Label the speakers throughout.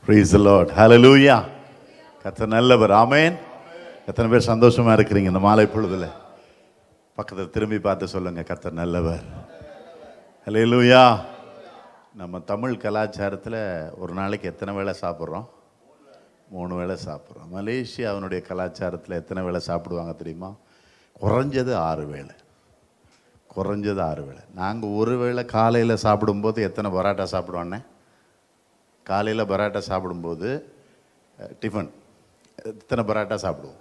Speaker 1: Praise the Lord. Hallelujah. கர்த்தர் நல்லவர். ஆமென். எத்தனை பேர் சந்தோஷமா இருக்கிறீங்க இந்த மாலை பொழுதுல? பக்கத்தில் திரும்பி பார்த்து சொல்லுங்க, கர்த்தர் நல்லவர். ஹல்லேலூயா. நம்ம தமிழ் கலாச்சாரத்தில் ஒரு நாளைக்கு எத்தனை வேளை சாப்பிட்றோம்? 3 வேளை சாப்பிட்றோம். மலேசியாவினுடைய கலாச்சாரத்தில் எத்தனை வேளை சாப்பிடுவாங்க தெரியுமா? குறைஞ்சது 6 வேளை. குறைஞ்சது 6 வேளை. நாங்கள் ஒரு வேளை காலையில் சாப்பிடும்போது எத்தனை பரோட்டா சாப்பிடுவோன்னே? காலையில் பரோட்டா சாப்பிடும்போது டிஃபன் எத்தனை பரோட்டா சாப்பிடுவோம்?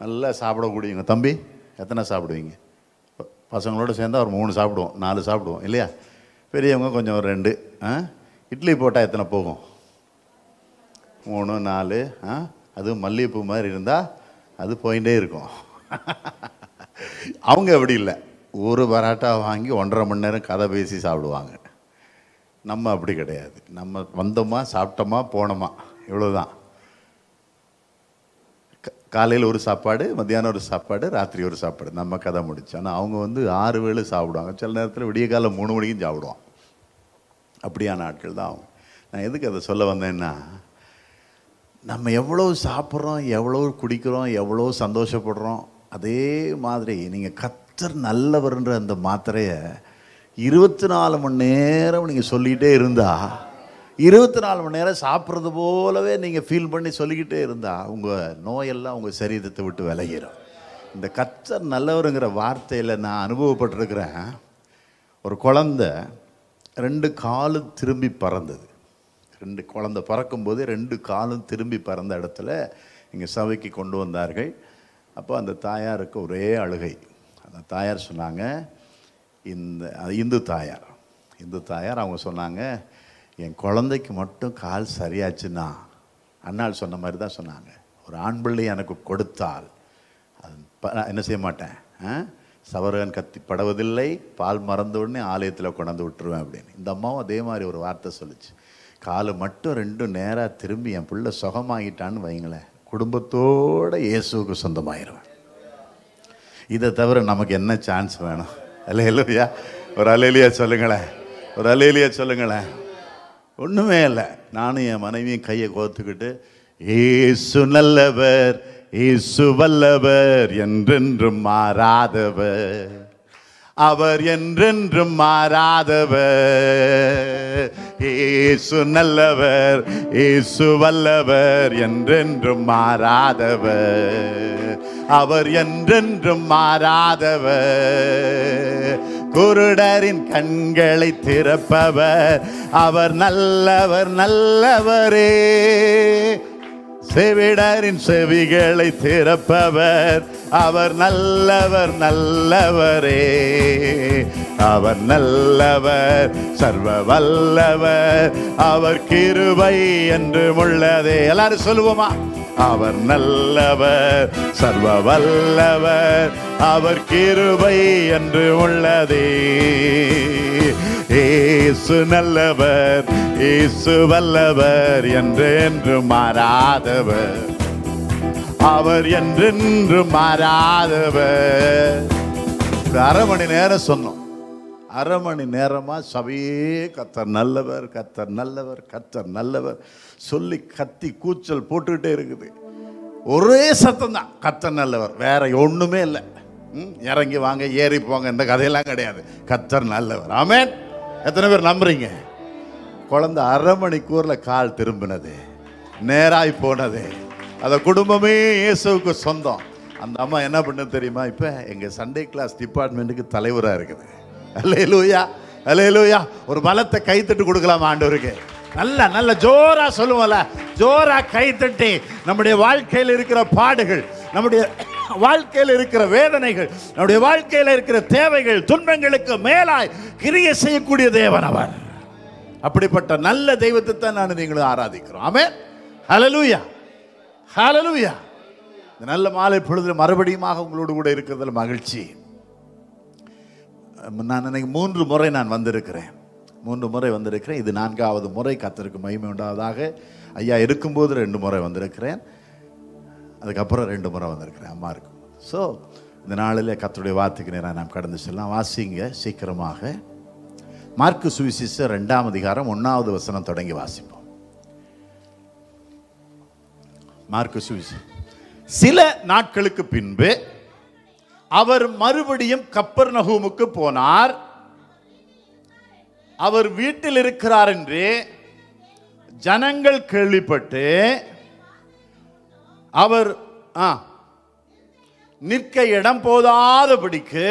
Speaker 1: நல்லா சாப்பிடக்கூடியவங்க தம்பி எத்தனை சாப்பிடுவீங்க? பசங்களோடு சேர்ந்தால் ஒரு 3 சாப்பிடுவோம், 4 சாப்பிடுவோம் இல்லையா? பெரியவங்க கொஞ்சம் ஒரு 2. இட்லி போட்டால் எத்தனை போகும்? 3 4. அதுவும் மல்லிகைப்பூ மாதிரி இருந்தால் அது போயிட்டே இருக்கும். அவங்க அப்படி இல்லை, ஒரு பரோட்டா வாங்கி 1.5 மணி நேரம் கதை பேசி சாப்பிடுவாங்க. நம்ம அப்படி கிடையாது. நம்ம வந்தோமா, சாப்பிட்டோமா, போனோமா, இவ்வளோதான். காலையில் ஒரு சாப்பாடு, மத்தியானம் ஒரு சாப்பாடு, ராத்திரி ஒரு சாப்பாடு, நம்ம கதை முடிச்சு. ஆனால் அவங்க 6 வேளை சாப்பிடுவாங்க. சில நேரத்தில் விடிய காலம் 3 மணிக்கும் சாப்பிடுவான். அப்படியான ஆட்கள் தான் அவங்க. நான் எதுக்கு அதை சொல்ல வந்தேன்னா, நம்ம எவ்வளோ சாப்பிட்றோம், எவ்வளோ குடிக்கிறோம், எவ்வளோ சந்தோஷப்படுறோம், அதே மாதிரி நீங்கள் கர்த்தர் நல்லவர்ன்ற அந்த மாத்திரையை 24 மணி நேரம் நீங்கள் சொல்லிக்கிட்டே இருந்தால், 24 மணி நேரம் சாப்பிட்றது போலவே நீங்கள் ஃபீல் பண்ணி சொல்லிக்கிட்டே இருந்தால் உங்கள் நோயெல்லாம் உங்கள் சரீரத்தை விட்டு விலகிடும். இந்த கர்த்தர் நல்லவருங்கிற வார்த்தையில் நான் அனுபவப்பட்டிருக்கிறேன். ஒரு குழந்தை 2 காலும் திரும்பி பறந்தது. 2 குழந்தை பறக்கும்போது 2 காலும் திரும்பி பறந்த இடத்துல இங்கே சபைக்கு கொண்டு வந்தார்கள். அப்போ அந்த தாயாருக்கு ஒரே அழுகை. அந்த தாயார் சொன்னாங்க, இந்து தாயார் அவங்க சொன்னாங்க, என் குழந்தைக்கு மட்டும் கால் சரியாச்சுன்னா, அண்ணாள் சொன்ன மாதிரி தான் சொன்னாங்க, ஒரு ஆண் பிள்ளை எனக்கு கொடுத்தால் என்ன செய்ய மாட்டேன், சவரகன் கத்தி படுவதில்லை, பால் மறந்த உடனே ஆலயத்தில் கொண்டாந்து விட்டுருவேன் அப்படின்னு. இந்த அம்மாவும் அதே மாதிரி ஒரு வார்த்தை சொல்லிச்சு. காலு மட்டும் 2 நேராக திரும்பி என் பிள்ளை சுகமாகிட்டான்னு வைங்களேன், குடும்பத்தோடு இயேசுவுக்கு சொந்தமாயிருவேன். இதை தவிர நமக்கு என்ன சான்ஸ் வேணும்? அல்லேலூயா. ஒரு அல்லேலூயா சொல்லுங்களேன், ஒரு அல்லேலூயா சொல்லுங்களேன். ஒன்றுமே இல்லை. நானும் என் மனைவியும் கையை கோர்த்துக்கிட்டு, இயேசு நல்லவர், இயேசு வல்லவர், என்றென்றும் மாறாதவர், அவர் என்றென்றும் மாறாதவர். இயேசு நல்லவர், இயேசு வல்லவர், என்றென்றும் மாறாதவர், அவர் என்றென்றும் மாறாதவர். குருடரின் கண்களை திறப்பவர், அவர் நல்லவர் நல்லவரே. செவிடரின் செவிகளை திறப்பவர், அவர் நல்லவர் நல்லவரே. அவர் நல்லவர், சர்வ வல்லவர், அவர் கிருபை என்றும் உள்ளதே. எல்லாரும் சொல்லுவோமா? அவர் நல்லவர், சர்வ வல்லவர், அவர் கிருபை என்று உள்ளதே. இயேசு நல்லவர், இயேசு வல்லவர், என்றென்று மாறாதவர், அவர் என்றென்று மாறாதவர். 1/2 மணி நேரம் சொன்னோம். 1/2 மணி நேரமாக சபையே கர்த்தர் நல்லவர், கர்த்தர் நல்லவர், கர்த்தர் நல்லவர் சொல்லி கத்தி கூச்சல் போட்டுக்கிட்டே இருக்குது. ஒரே சத்தம் தான், கர்த்தர் நல்லவர், வேற ஒன்றுமே இல்லை. இறங்கி வாங்க, ஏறி போங்க, இந்த கதையெல்லாம் கிடையாது. கர்த்தர் நல்லவர். ஆமென். எத்தனை பேர் நம்புறீங்க? குழந்தை 1/2 மணிக்கூரில் கால் திரும்பினது, நேராய் போனது. அந்த குடும்பமே இயேசுவுக்கு சொந்தம். அந்த அம்மா என்ன பண்ணது தெரியுமா? இப்போ எங்கள் சண்டே கிளாஸ் டிபார்ட்மெண்ட்டுக்கு தலைவராக இருக்குது. அல்லேலூயா, அல்லேலூயா. ஒரு பலத்தை கைத்தட்டு கொடுக்கலாம் ஆண்டவருக்கு. நல்ல நல்ல ஜோரா சொல்லுவோம்ல, ஜோரா கைத்தட்டி நம்முடைய வாழ்க்கையில் இருக்கிற பாடுகள், நம்முடைய வாழ்க்கையில் இருக்கிற வேதனைகள், நம்முடைய வாழ்க்கையில் இருக்கிற தேவைகள், துன்பங்களுக்கு மேலாய் கிரியை செய்யக்கூடிய தேவன் அவர். அப்படிப்பட்ட நல்ல தெய்வத்தை தான் நான் நீங்களும் ஆராதிக்கிறோம். ஆமென். ஹல்லேலூயா, ஹல்லேலூயா. இந்த நல்ல மாலை பொழுதில் மறுபடியுமாக உங்களோடு கூட இருக்கிறதுல மகிழ்ச்சி. நான் இன்னைக்கு 3 முறை நான் வந்திருக்கிறேன். 3 முறை வந்திருக்கிறேன். இது 4வது முறை. கர்த்தருக்கு மகிமை உண்டாவதாக. ஐயா இருக்கும்போது 2 முறை வந்திருக்கிறேன். அதுக்கப்புறம் 2 முறை வந்திருக்கிறேன் அம்மா இருக்கும். ஸோ இந்த நாளில் கர்த்தருடைய வார்த்தைக்கு நேராக நாம் கடந்து செல்லலாம். வாசிங்க சீக்கிரமாக. மார்க்கு சுவிசேஷம் 2ஆம் அதிகாரம் 1வது வசனம் தொடங்கி வாசிப்போம். மார்க்கு சுவிசேஷம். சில நாட்களுக்கு பின்பு அவர் மறுபடியும் கப்பர்நகூமுக்கு போனார். அவர் வீட்டில் இருக்கிறார் என்று ஜனங்கள் கேள்விப்பட்டு அவர் நிற்க இடம் போதாதபடிக்கு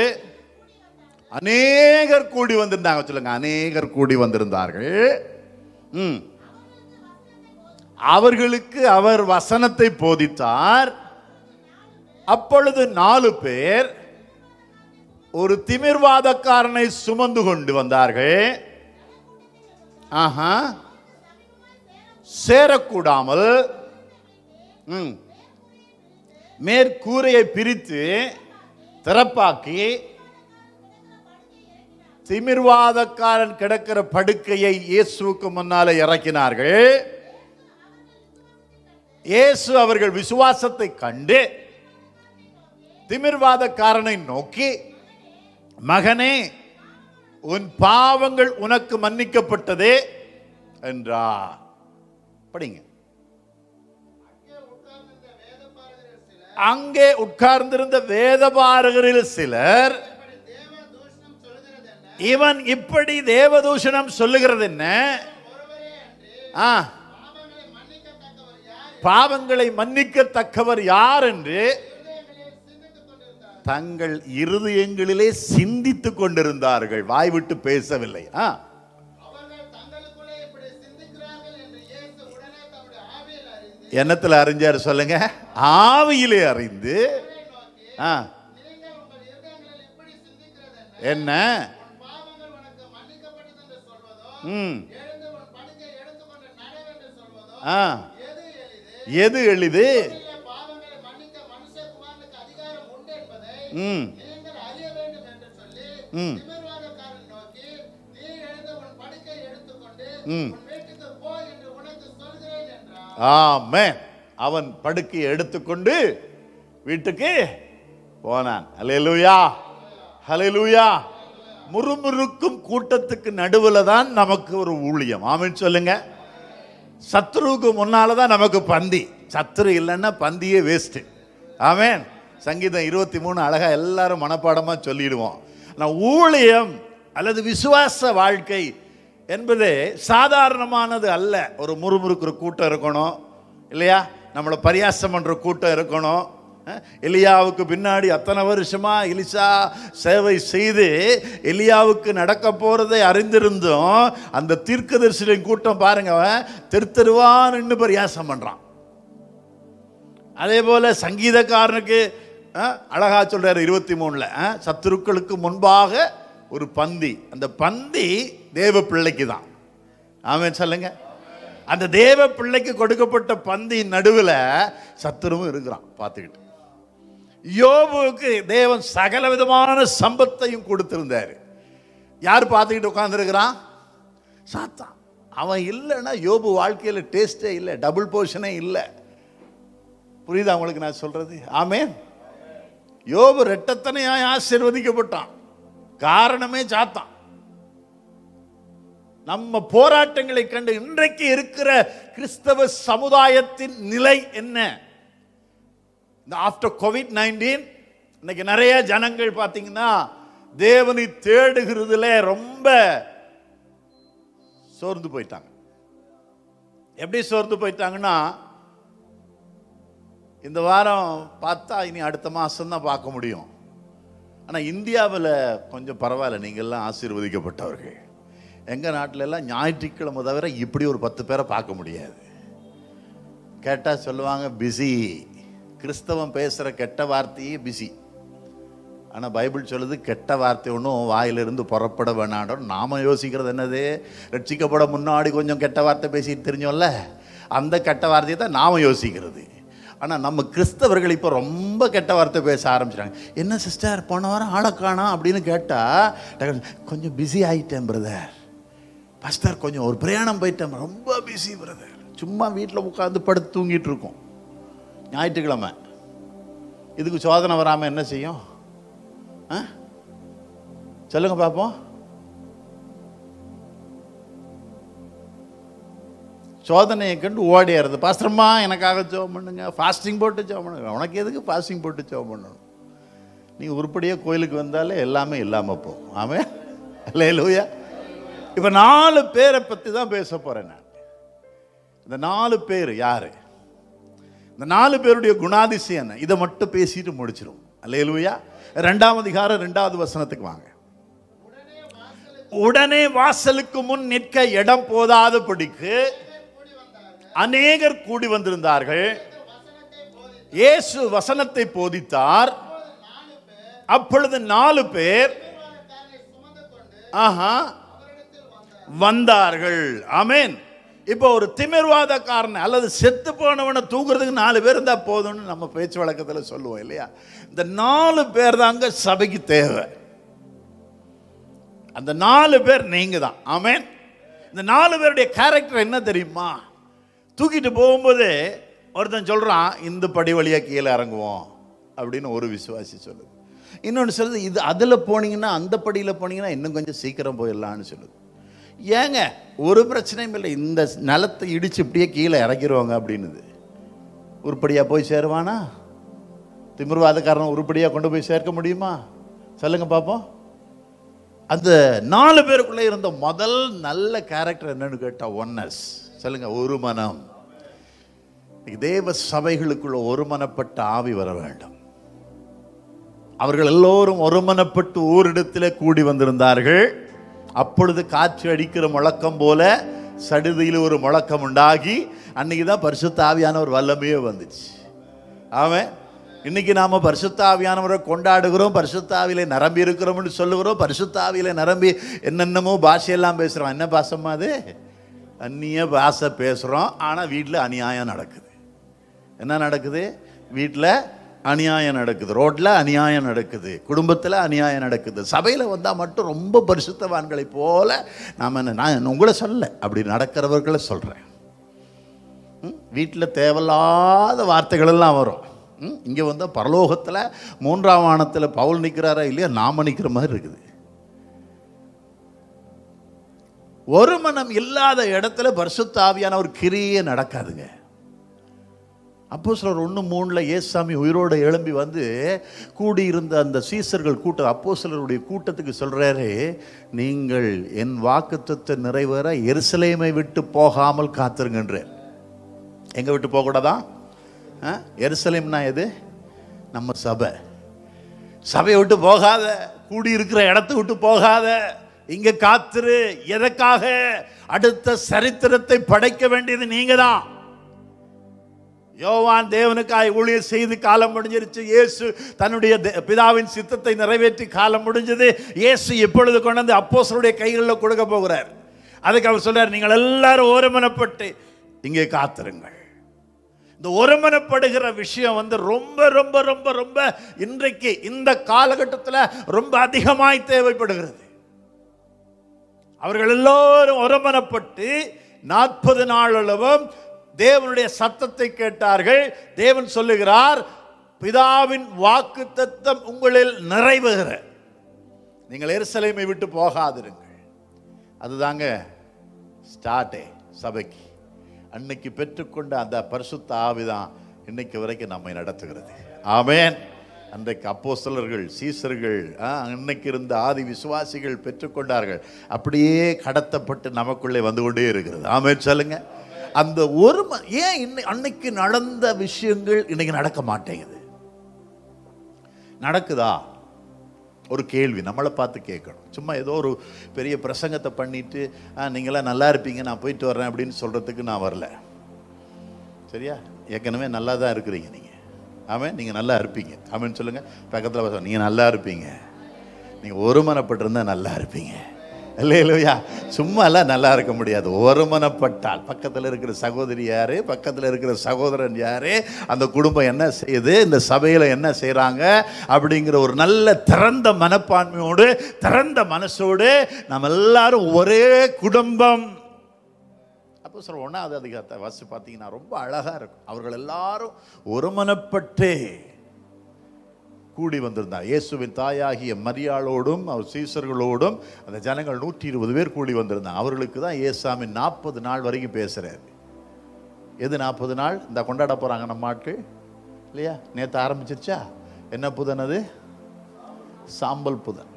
Speaker 1: அநேகர் கூடி வந்திருந்தாங்க. சொல்லுங்க, அநேகர் கூடி வந்திருந்தார்கள். அவர்களுக்கு அவர் வசனத்தை போதித்தார். அப்பொழுது 4 பேர் ஒரு திமிர்வாதக்காரனை சுமந்து கொண்டு வந்தார்கள். சேரக்கூடாமல் மேற்கூரையை பிரித்து திறப்பாக்கி திமிர்வாதக்காரன் கிடக்கிற படுக்கையை இயேசுவுக்கு முன்னாலே இறக்கினார்கள். இயேசு அவர்கள் விசுவாசத்தை கண்டு திமிர்வாதக்காரனை நோக்கி, மகனே, உன் பாவங்கள் உனக்கு மன்னிக்கப்பட்டதே என்றார். படிங்க. அங்கே உட்கார்ந்திருந்த வேதபாரகரில் சிலர், இவன் இப்படி தேவதூஷணம் சொல்லுகிறது என்ன? பாவங்களை மன்னிக்கத்தக்கவர் யார் என்று தங்கள் இருதயங்களிலே சிந்தித்துக் கொண்டிருந்தார்கள். வாய்விட்டு பேசவில்லை. என்னத்துல அறிஞ்சார் சொல்லுங்க? ஆவியிலே அறிந்து. என்ன? எது எளிது? ஆமென். அவன் படுக்கையை எடுத்துக்கொண்டு வீட்டுக்கு போனான். ஹல்லேலூயா, ஹல்லேலூயா. முறுமுறுக்கும் கூட்டத்துக்கு நடுவில் தான் நமக்கு ஒரு ஊழியம். ஆமென் சொல்லுங்க. சத்ருவுக்கு முன்னால தான் நமக்கு பந்தி. சத்ரு இல்லைன்னா பந்தியே வேஸ்ட். ஆமென். சங்கீதம் 23 அழகா எல்லாரும் மனப்பாடமா சொல்லிடுவோம். ஆனால் ஊழியம் அல்லது விசுவாச வாழ்க்கை என்பது சாதாரணமானது அல்ல. ஒரு முறுமுறுக்கிற கூட்டம் இருக்கணும் இல்லையா? நம்மளை பரியாசம் பண்ற கூட்டம் இருக்கணும். எலியாவுக்கு பின்னாடி அத்தனை வருஷமா எலிசா சேவை செய்து எலியாவுக்கு நடக்க போறதை அறிந்திருந்தும் அந்த தீர்க்கதரிசிகளின் கூட்டம் பாருங்க, தெருவா நின்று பரியாசம் பண்றான். அதே போல சங்கீதக்காரனுக்கு அழகா சொல்றாரு 23ல, சத்துருக்களுக்கு முன்பாக ஒரு பந்தி. அந்த பந்தி தேவ பிள்ளைக்கு தான். ஆமென் சொல்லுங்க. அந்த தேவ பிள்ளைக்கு கொடுக்கப்பட்ட பந்தியின் நடுவில் சத்துருவும் இருக்கிறான் பார்த்துக்கிட்டு. யோபுவுக்கு தேவன் சகல விதமான சம்பத்தையும் கொடுத்திருந்தாரு. யார் பார்த்துக்கிட்டு உட்கார்ந்துருக்கிறான்? சாத்தான். அவன் இல்லைன்னா யோபு வாழ்க்கையில் டேஸ்டே இல்லை, டபுள் போர்ஷனே இல்லை. புரியுதா உங்களுக்கு நான் சொல்றது? ஆமென். யோபு ரெட்டத்தனையாய் ஆசீர்வதிக்கப்பட்டான். காரணமே சாத்தான். நம்ம போராட்டங்களை கண்டு இன்றைக்கு இருக்கிற கிறிஸ்தவ சமுதாயத்தின் நிலை என்ன? இந்த ஆஃப்டர் கோவிட்-19 இன்னைக்கு நிறைய ஜனங்கள் பார்த்தீங்கன்னா தேவனை தேடுகிறதுல ரொம்ப சோர்ந்து போயிட்டாங்க. எப்படி சோர்ந்து போயிட்டாங்கன்னா, இந்த வாரம் பார்த்தா இனி அடுத்த மாதம் தான் பார்க்க முடியும். ஆனால் இந்தியாவில் கொஞ்சம் பரவாயில்ல, நீங்கள்லாம் ஆசீர்வதிக்கப்பட்டவர்கள். எங்கள் நாட்டில எல்லாம் ஞாயிற்றுக்கிழமை தவிர இப்படி ஒரு 10 பேரை பார்க்க முடியாது. கேட்டால் சொல்லுவாங்க பிஸி. கிறிஸ்தவம் பேசுகிற கெட்ட வார்த்தையே பிஸி. ஆனால் பைபிள் சொல்லுது கெட்ட வார்த்தை ஒன்றும் வாயிலிருந்து புறப்பட வேணாடும். நாம் யோசிக்கிறது என்னது? ரட்சிக்கப்பட முன்னாடி கொஞ்சம் கெட்ட வார்த்தை பேசிட்டு தெரிஞ்சோம்ல, அந்த கெட்ட வார்த்தையை தான் நாம் யோசிக்கிறது. ஆனால் நம்ம கிறிஸ்தவர்கள் இப்போ ரொம்ப கெட்ட வார்த்தை பேச ஆரம்பிச்சிட்டாங்க. என்ன சிஸ்டர் போன வாரம் ஆளை காணோம் அப்படின்னு கேட்டால், கொஞ்சம் பிஸி ஆகிட்டேன் பிரதர். பாஸ்டர் கொஞ்சம் ஒரு பிரயாணம் போயிட்டேன், ரொம்ப பிஸி பிரதர். சும்மா வீட்டில் உட்காந்து படுத்து தூங்கிட்டு இருக்கோம். ஞாயிற்றுக்கிழமை இதுக்கு சோதனை வராமல் என்ன செய்யும்? சொல்லுங்க பார்ப்போம். சோதனையை கண்டு ஓடியாருது. பாஸ்டர்மா எனக்காக ஜெபம் பண்ணுங்க, ஃபாஸ்டிங் போட்டு ஜெபம் பண்ணுங்க. உனக்கு எதுக்கு ஃபாஸ்டிங் போட்டு ஜெபம் பண்ணணும்? நீ உருப்படியாக கோயிலுக்கு வந்தாலே எல்லாமே இல்லாமல் போகும். ஆமே, அல்லேலூயா. இப்போ 4 பேரை பற்றி தான் பேச போகிறேன் நான். இந்த 4 பேர் யார், இந்த 4 பேருடைய குணாதிசயம் என்ன, இதை மட்டும் பேசிட்டு முடிச்சிடும். அல்லேலூயா. 2ஆம் அதிகாரம் 2வது வசனத்துக்கு வாங்க. உடனே வாசலுக்கு முன் நிற்க இடம் போதாதபடிக்கு அநேகர் கூடி வந்திருந்தார்கள். இயேசு வசனத்தை போதித்தார். அப்பொழுது 4 பேர் வந்தார்கள். ஆமென். இப்போ ஒரு திமிர்வாதக்காரன் அல்லது செத்து போனவனை தூக்குறதுக்கு 4 பேர் இருந்தா போதும்னு நம்ம பேச்சு வழக்கத்தில் சொல்லுவோம் இல்லையா? இந்த 4 பேர் தாங்க சபைக்கு தேவை. அந்த 4 பேர் நீங்க தான். ஆமென். இந்த 4 பேருடைய கேரக்டர் என்ன தெரியுமா? தூக்கிட்டு போகும்போது ஒருத்தன் சொல்றான், இந்த படி வழியா கீழே இறங்குவோம் அப்படின்னு ஒரு விசுவாசி சொல்லுது. இன்னொன்று சொல்லுது, இது அதில் போனீங்கன்னா அந்த படியில் போனீங்கன்னா இன்னும் கொஞ்சம் சீக்கிரம் போயிடலான்னு சொல்லுது. ஏங்க, ஒரு பிரச்சனையும் இல்லை, இந்த நிலத்தை இடிச்சு இப்படியே கீழே இறக்கிடுவாங்க அப்படின்னுது. உருப்படியாக போய் சேருவானா? திமிர்வாதக்காரன் உருப்படியாக கொண்டு போய் சேர்க்க முடியுமா? சொல்லுங்க பார்ப்போம். அந்த 4 பேருக்குள்ளே இருந்த முதல் நல்ல கேரக்டர் என்னன்னு கேட்டால் ஒன்னஸ். சொல்லுங்க, ஒரு மனம். தேவ சபைகளுக்குள்ள ஒருமனப்பட்ட ஆவி வர வேண்டும். அவர்கள் எல்லோரும் ஒருமனப்பட்டு ஓரிடத்தில் கூடி வந்திருந்தார்கள். அப்பொழுது காற்று அடிக்கிற முழக்கம் போல சடுதியில் ஒரு முழக்கம் உண்டாகி அன்னைக்கு தான் பரிசுத்த ஆவியானவர் வல்லமையே வந்துச்சு. ஆமென். இன்னைக்கு நாம பரிசுத்த ஆவியானவரை கொண்டாடுகிறோம், பரிசுத்த ஆவியிலே நிரம்பி இருக்கிறோம்னு சொல்லுகிறோம். பரிசுத்த ஆவியிலே நிரம்பி என்னென்னமோ பாஷையெல்லாம் பேசுகிறோம். என்ன பாஷமா அது? அந்நிய பாஷை பேசுகிறோம். ஆனால் வீட்டில் அநியாயம் நடக்குது. என்ன நடக்குது? வீட்டில் அநியாயம் நடக்குது, ரோட்டில் அநியாயம் நடக்குது, குடும்பத்தில் அநியாயம் நடக்குது. சபையில் வந்தால் மட்டும் ரொம்ப பரிசுத்தவான்களை போல நான் உங்களை சொல்ல, அப்படி நடக்கிறவர்களை சொல்கிறேன். வீட்டில் தேவையில்லாத வார்த்தைகள் எல்லாம் வரும். இங்கே வந்தால் பரலோகத்தில் 3ஆம் வானத்தில் பவுல் நிற்கிறாரா இல்லையா, நாம நிற்கிற மாதிரி இருக்குது. ஒரு மனம் இல்லாத இடத்துல பரிசுத்த ஆவியான ஒரு கிரியே நடக்காதுங்க. அப்போஸ்தலர் 1:3 இயேசுசாமி உயிரோடு எழும்பி வந்து கூடியிருந்த அந்த சீசர்கள் கூட்டம், அப்போஸ்தலருடைய கூட்டத்துக்கு சொல்றாரு, நீங்கள் என் வாக்குத்தத்தை நிறைவேற எருசலேமை விட்டு போகாமல் காத்திருங்கன்ற. எங்க விட்டு போகக்கூடாதா? எருசலேம்னா எது? நம்ம சபை. சபையை விட்டு போகாத, கூடியிருக்கிற இடத்தை விட்டு போகாத, இங்க காத்திரு. எதற்காக? அடுத்த சரித்திரத்தை படைக்க வேண்டியது நீங்க தான். யோவான் தேவனுக்காய் ஊழியர் செய்து காலம் முடிஞ்சிருச்சு. இயேசு தன்னுடைய பிதாவின் சித்தத்தை நிறைவேற்றி காலம் முடிஞ்சது. இயேசு எப்பொழுது கொண்டு வந்து அப்போஸ்தலருடைய கைகளில் கொடுக்க போகிறார். அதுக்கு அவர் சொல்றார், நீங்கள் எல்லாரும் ஒருமனப்பட்டு இங்கே காத்திருங்கள். இந்த ஒருமனப்படுகிற விஷயம் வந்து ரொம்ப ரொம்ப ரொம்ப ரொம்ப இன்றைக்கு இந்த காலகட்டத்தில் ரொம்ப அதிகமாய் தேவைப்படுகிறது. அவர்கள் எல்லோரும் ஒருமனப்பட்டு 40 நாள் அளவும் தேவனுடைய சத்தத்தை கேட்டார்கள். தேவன் சொல்லுகிறார், பிதாவின் வாக்குத்தத்தம் உங்களில் நிறைவேற நீங்கள் எருசலேமை விட்டு போகாதிருங்கள். அதுதாங்க ஸ்டார்டே சபைக்கு. அன்னைக்கு பெற்றுக்கொண்ட அந்த பரிசுத்த ஆவிதான் இன்னைக்கு வரைக்கும் நம்மை நடத்துகிறது. ஆமென். அன்றைக்கு அப்போஸ்தலர்கள், சீசர்கள், அன்னைக்கு இருந்த ஆதி விசுவாசிகள் பெற்றுக்கொண்டார்கள். அப்படியே கடத்தப்பட்டு நமக்குள்ளே வந்து கொண்டே இருக்கிறது. ஆமென் சொல்லுங்க. அந்த ஒரு ஏன் அன்னைக்கு நடந்த விஷயங்கள் இன்னைக்கு நடக்க மாட்டேங்குது? நடக்குதா? ஒரு கேள்வி நம்மளை பார்த்து கேட்கணும். சும்மா ஏதோ ஒரு பெரிய பிரசங்கத்தை பண்ணிட்டு நீங்களாம் நல்லா இருப்பீங்க, நான் போயிட்டு வர்றேன் அப்படின்னு சொல்றதுக்கு நான் வரல. சரியா? ஏற்கனவே நல்லா தான் இருக்கிறீங்க நீங்க. ஆமாம், நீங்கள் நல்லா இருப்பீங்க. ஆமான்னு சொல்லுங்க. பக்கத்தில் நீங்கள் நல்லா இருப்பீங்க. நீங்கள் ஒருமனப்பட்டிருந்தா நல்லா இருப்பீங்க. இல்லையா? சும்மா எல்லாம் நல்லா இருக்க முடியாது. ஒருமனப்பட்டால் பக்கத்தில் இருக்கிற சகோதரி யாரு, பக்கத்தில் இருக்கிற சகோதரன் யாரு, அந்த குடும்பம் என்ன செய்யுது, இந்த சபையில் என்ன செய்கிறாங்க அப்படிங்கிற ஒரு நல்ல திறந்த மனப்பான்மையோடு, திறந்த மனசோடு நம்ம எல்லாரும் ஒரே குடும்பம். அப்போ சொல்ல 1ஆவது அதிகாரத்தை வாசி பார்த்தீங்கன்னா ரொம்ப அழகாக இருக்கும். அவர்கள் எல்லாரும் ஒருமனப்பட்டு கூடி வந்திருந்தார். இயேசுவின் தாயாகிய மரியாளோடும் அவர் சீசர்களோடும் அந்த ஜனங்கள் 120 பேர் கூடி வந்திருந்தாங்க. அவர்களுக்கு தான் இயேசாமி 40 நாள் வரைக்கும் பேசுகிறார். எது 40 நாள் இந்த கொண்டாட போகிறாங்க நம்ம ஆட்கள் இல்லையா? நேற்று ஆரம்பிச்சிருச்சா? என்ன புதன் அது? சாம்பல் புதன்.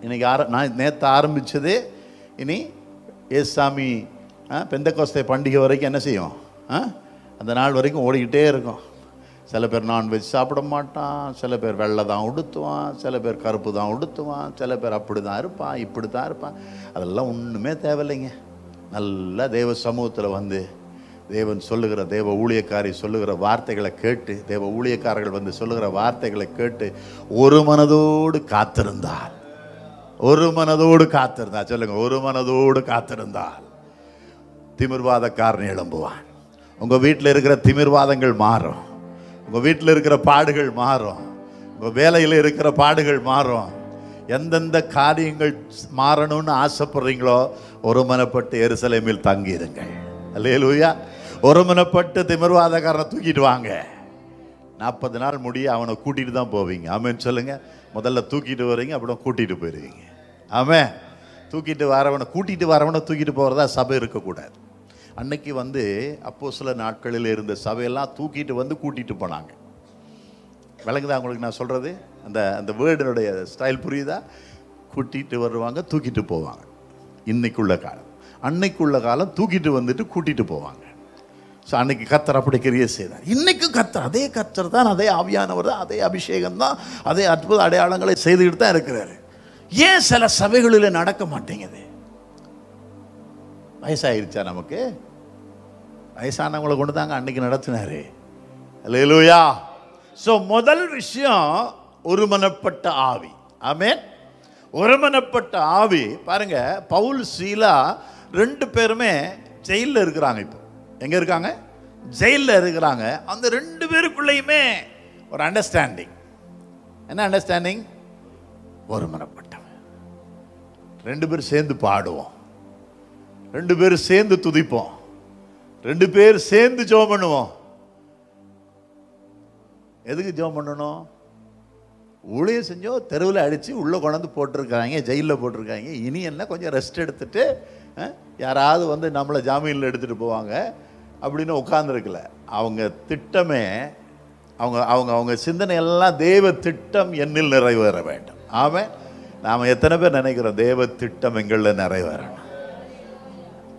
Speaker 1: இன்னைக்கு நான் நேற்று ஆரம்பித்தது. இனி ஏசாமி பெந்தகோஸ்தே பண்டிகை வரைக்கும் என்ன செய்யும்? அந்த நாள் வரைக்கும் ஓடிக்கிட்டே இருக்கும். சில பேர் நான்வெஜ் சாப்பிட மாட்டான், சில பேர் வெள்ளை தான் உடுத்துவான், சில பேர் கருப்பு தான் உடுத்துவான், சில பேர் அப்படி தான் இருப்பான், இப்படி தான் இருப்பான். அதெல்லாம் ஒன்றுமே தேவையில்லைங்க. நல்லா தேவ சமூகத்தில் வந்து தேவன் சொல்லுகிற, தேவ ஊழியக்காரி சொல்லுகிற வார்த்தைகளை கேட்டு, தேவ ஊழியக்காரர்கள் வந்து சொல்லுகிற வார்த்தைகளை கேட்டு ஒரு மனதோடு காத்திருந்தால், ஒரு மனதோடு காத்திருந்தால், சொல்லுங்க, ஒரு மனதோடு காத்திருந்தால் திமிர்வாதக்காரன் எழும்புவான். உங்கள் வீட்டில் இருக்கிற திமிர்வாதங்கள் மாறும், உங்கள் வீட்டில் இருக்கிற பாடுகள் மாறும், உங்கள் வேலையில் இருக்கிற பாடுகள் மாறும். எந்தெந்த காரியங்கள் மாறணும்னு ஆசைப்படுறீங்களோ ஒருமனப்பட்டு எருசலேமில் தங்கிடுங்கள். அல்லேலூயா. ஒருமனப்பட்டு திமிர்வாதக்காரனை தூக்கிட்டு வாங்க. 40 நாள் முடிய அவனை கூட்டிகிட்டு தான் போவீங்க. ஆமென் சொல்லுங்க. முதல்ல தூக்கிட்டு வரீங்க, அப்புறம் கூட்டிகிட்டு போயிடுவீங்க. ஆமென். தூக்கிட்டு வரவனை தூக்கிட்டு போகிறதா சபை இருக்கக்கூடாது. அன்னைக்கு வந்து அப்போஸ்தல நாட்களில் இருந்த சபையெல்லாம் தூக்கிட்டு வந்து கூட்டிகிட்டு போனாங்க. விளங்குதா உங்களுக்கு நான் சொல்கிறது? அந்த வேர்டினுடைய ஸ்டைல் புரியுதா? கூட்டிகிட்டு வருவாங்க, தூக்கிட்டு போவாங்க. இன்னைக்குள்ள காலம், அன்னைக்குள்ள காலம் தூக்கிட்டு வந்துட்டு கூட்டிகிட்டு போவாங்க. ஸோ அன்னைக்கு கர்த்தர் அப்படி கிரியை செய்தார். இன்னைக்கு கர்த்தர், அதே கர்த்தர் தான், அதே ஆவியானவர் தான், அதே அபிஷேகம் தான், அதே அற்புத அடையாளங்களை செய்துக்கிட்டு தான் இருக்கிறாரு. ஏன் சில சபைகளில் நடக்க மாட்டேங்குது? வயசாயிருச்சா? நமக்கு வயசானவங்களை கொண்டு தாங்க அன்னைக்கு நடத்தினாரு. அல்லேலூயா. ஸோ முதல் விஷயம் ஒருமனப்பட்ட ஆவி. ஆமென். ஒருமனப்பட்ட ஆவி. பாருங்க, பவுல் சீலா 2 பேருமே ஜெயிலில் இருக்கிறாங்க. இப்போ எங்க இருக்காங்க? ஜெயிலில் இருக்கிறாங்க. அந்த 2 பேருக்குள்ளேயுமே ஒரு அண்டர்ஸ்டாண்டிங். என்ன அண்டர்ஸ்டாண்டிங்? ஒருமனப்பட்டவன். 2 பேர் சேர்ந்து பாடுவோம், 2 பேர் சேர்ந்து துதிப்போம், 2 பேர் சேர்ந்து ஜெபம் பண்ணுவோம். எதுக்கு ஜெபம் பண்ணணும்? ஊழியம் செஞ்சோ தெருவில் அடித்து உள்ளே கொண்டாந்து போட்டிருக்காங்க, ஜெயிலில் போட்டிருக்காங்க. இனி என்ன, கொஞ்சம் ரெஸ்ட் எடுத்துட்டு யாராவது வந்து நம்மளை ஜாமீனில் எடுத்துகிட்டு போவாங்க அப்படின்னு உட்கார்ந்துருக்கல. அவங்க திட்டமே, அவங்க அவங்க அவங்க சிந்தனை எல்லாம் தேவ திட்டம் என்னில் நிறைவேற வேண்டும். ஆமென். நாம் எத்தனை பேர் நினைக்கிறோம் தேவ திட்டம் எங்களில் நிறைவேறணும்?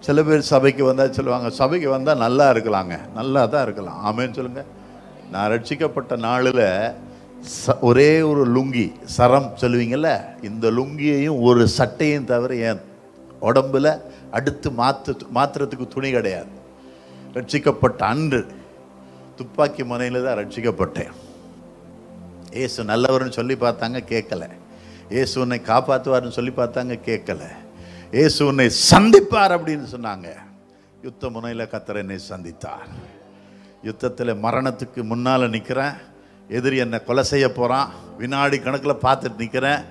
Speaker 1: சில பேர் சபைக்கு வந்தால் சொல்லுவாங்க, சபைக்கு வந்தால் நல்லா இருக்கலாங்க. நல்லா தான் இருக்கலாம். ஆமென் சொல்லுங்கள். நான் ரட்சிக்கப்பட்ட நாளில் ஒரே ஒரு லுங்கி, சரம் சொல்லுவீங்கள்ல, இந்த லுங்கியையும் ஒரு சட்டையும் தவிர என் உடம்புல அடுத்து மாற்றுறதுக்கு துணி கிடையாது. ரட்சிக்கப்பட்ட அன்று துப்பாக்கி முனையில் தான் ரட்சிக்கப்பட்டேன். ஏசு நல்லவர்னு சொல்லி பார்த்தாங்க, கேட்கல. ஏசு உன்னை காப்பாற்றுவார்னு சொல்லி பார்த்தாங்க, கேட்கல. ஏசு உன்னை சந்திப்பார் அப்படின்னு சொன்னாங்க. யுத்த முனையில் கர்த்தர் என்னை சந்தித்தார். யுத்தத்தில் மரணத்துக்கு முன்னால் நிற்கிறேன், எதிரி என்னை கொலை செய்ய போகிறான், வினாடி கணக்கில் பார்த்துட்டு நிற்கிறேன்.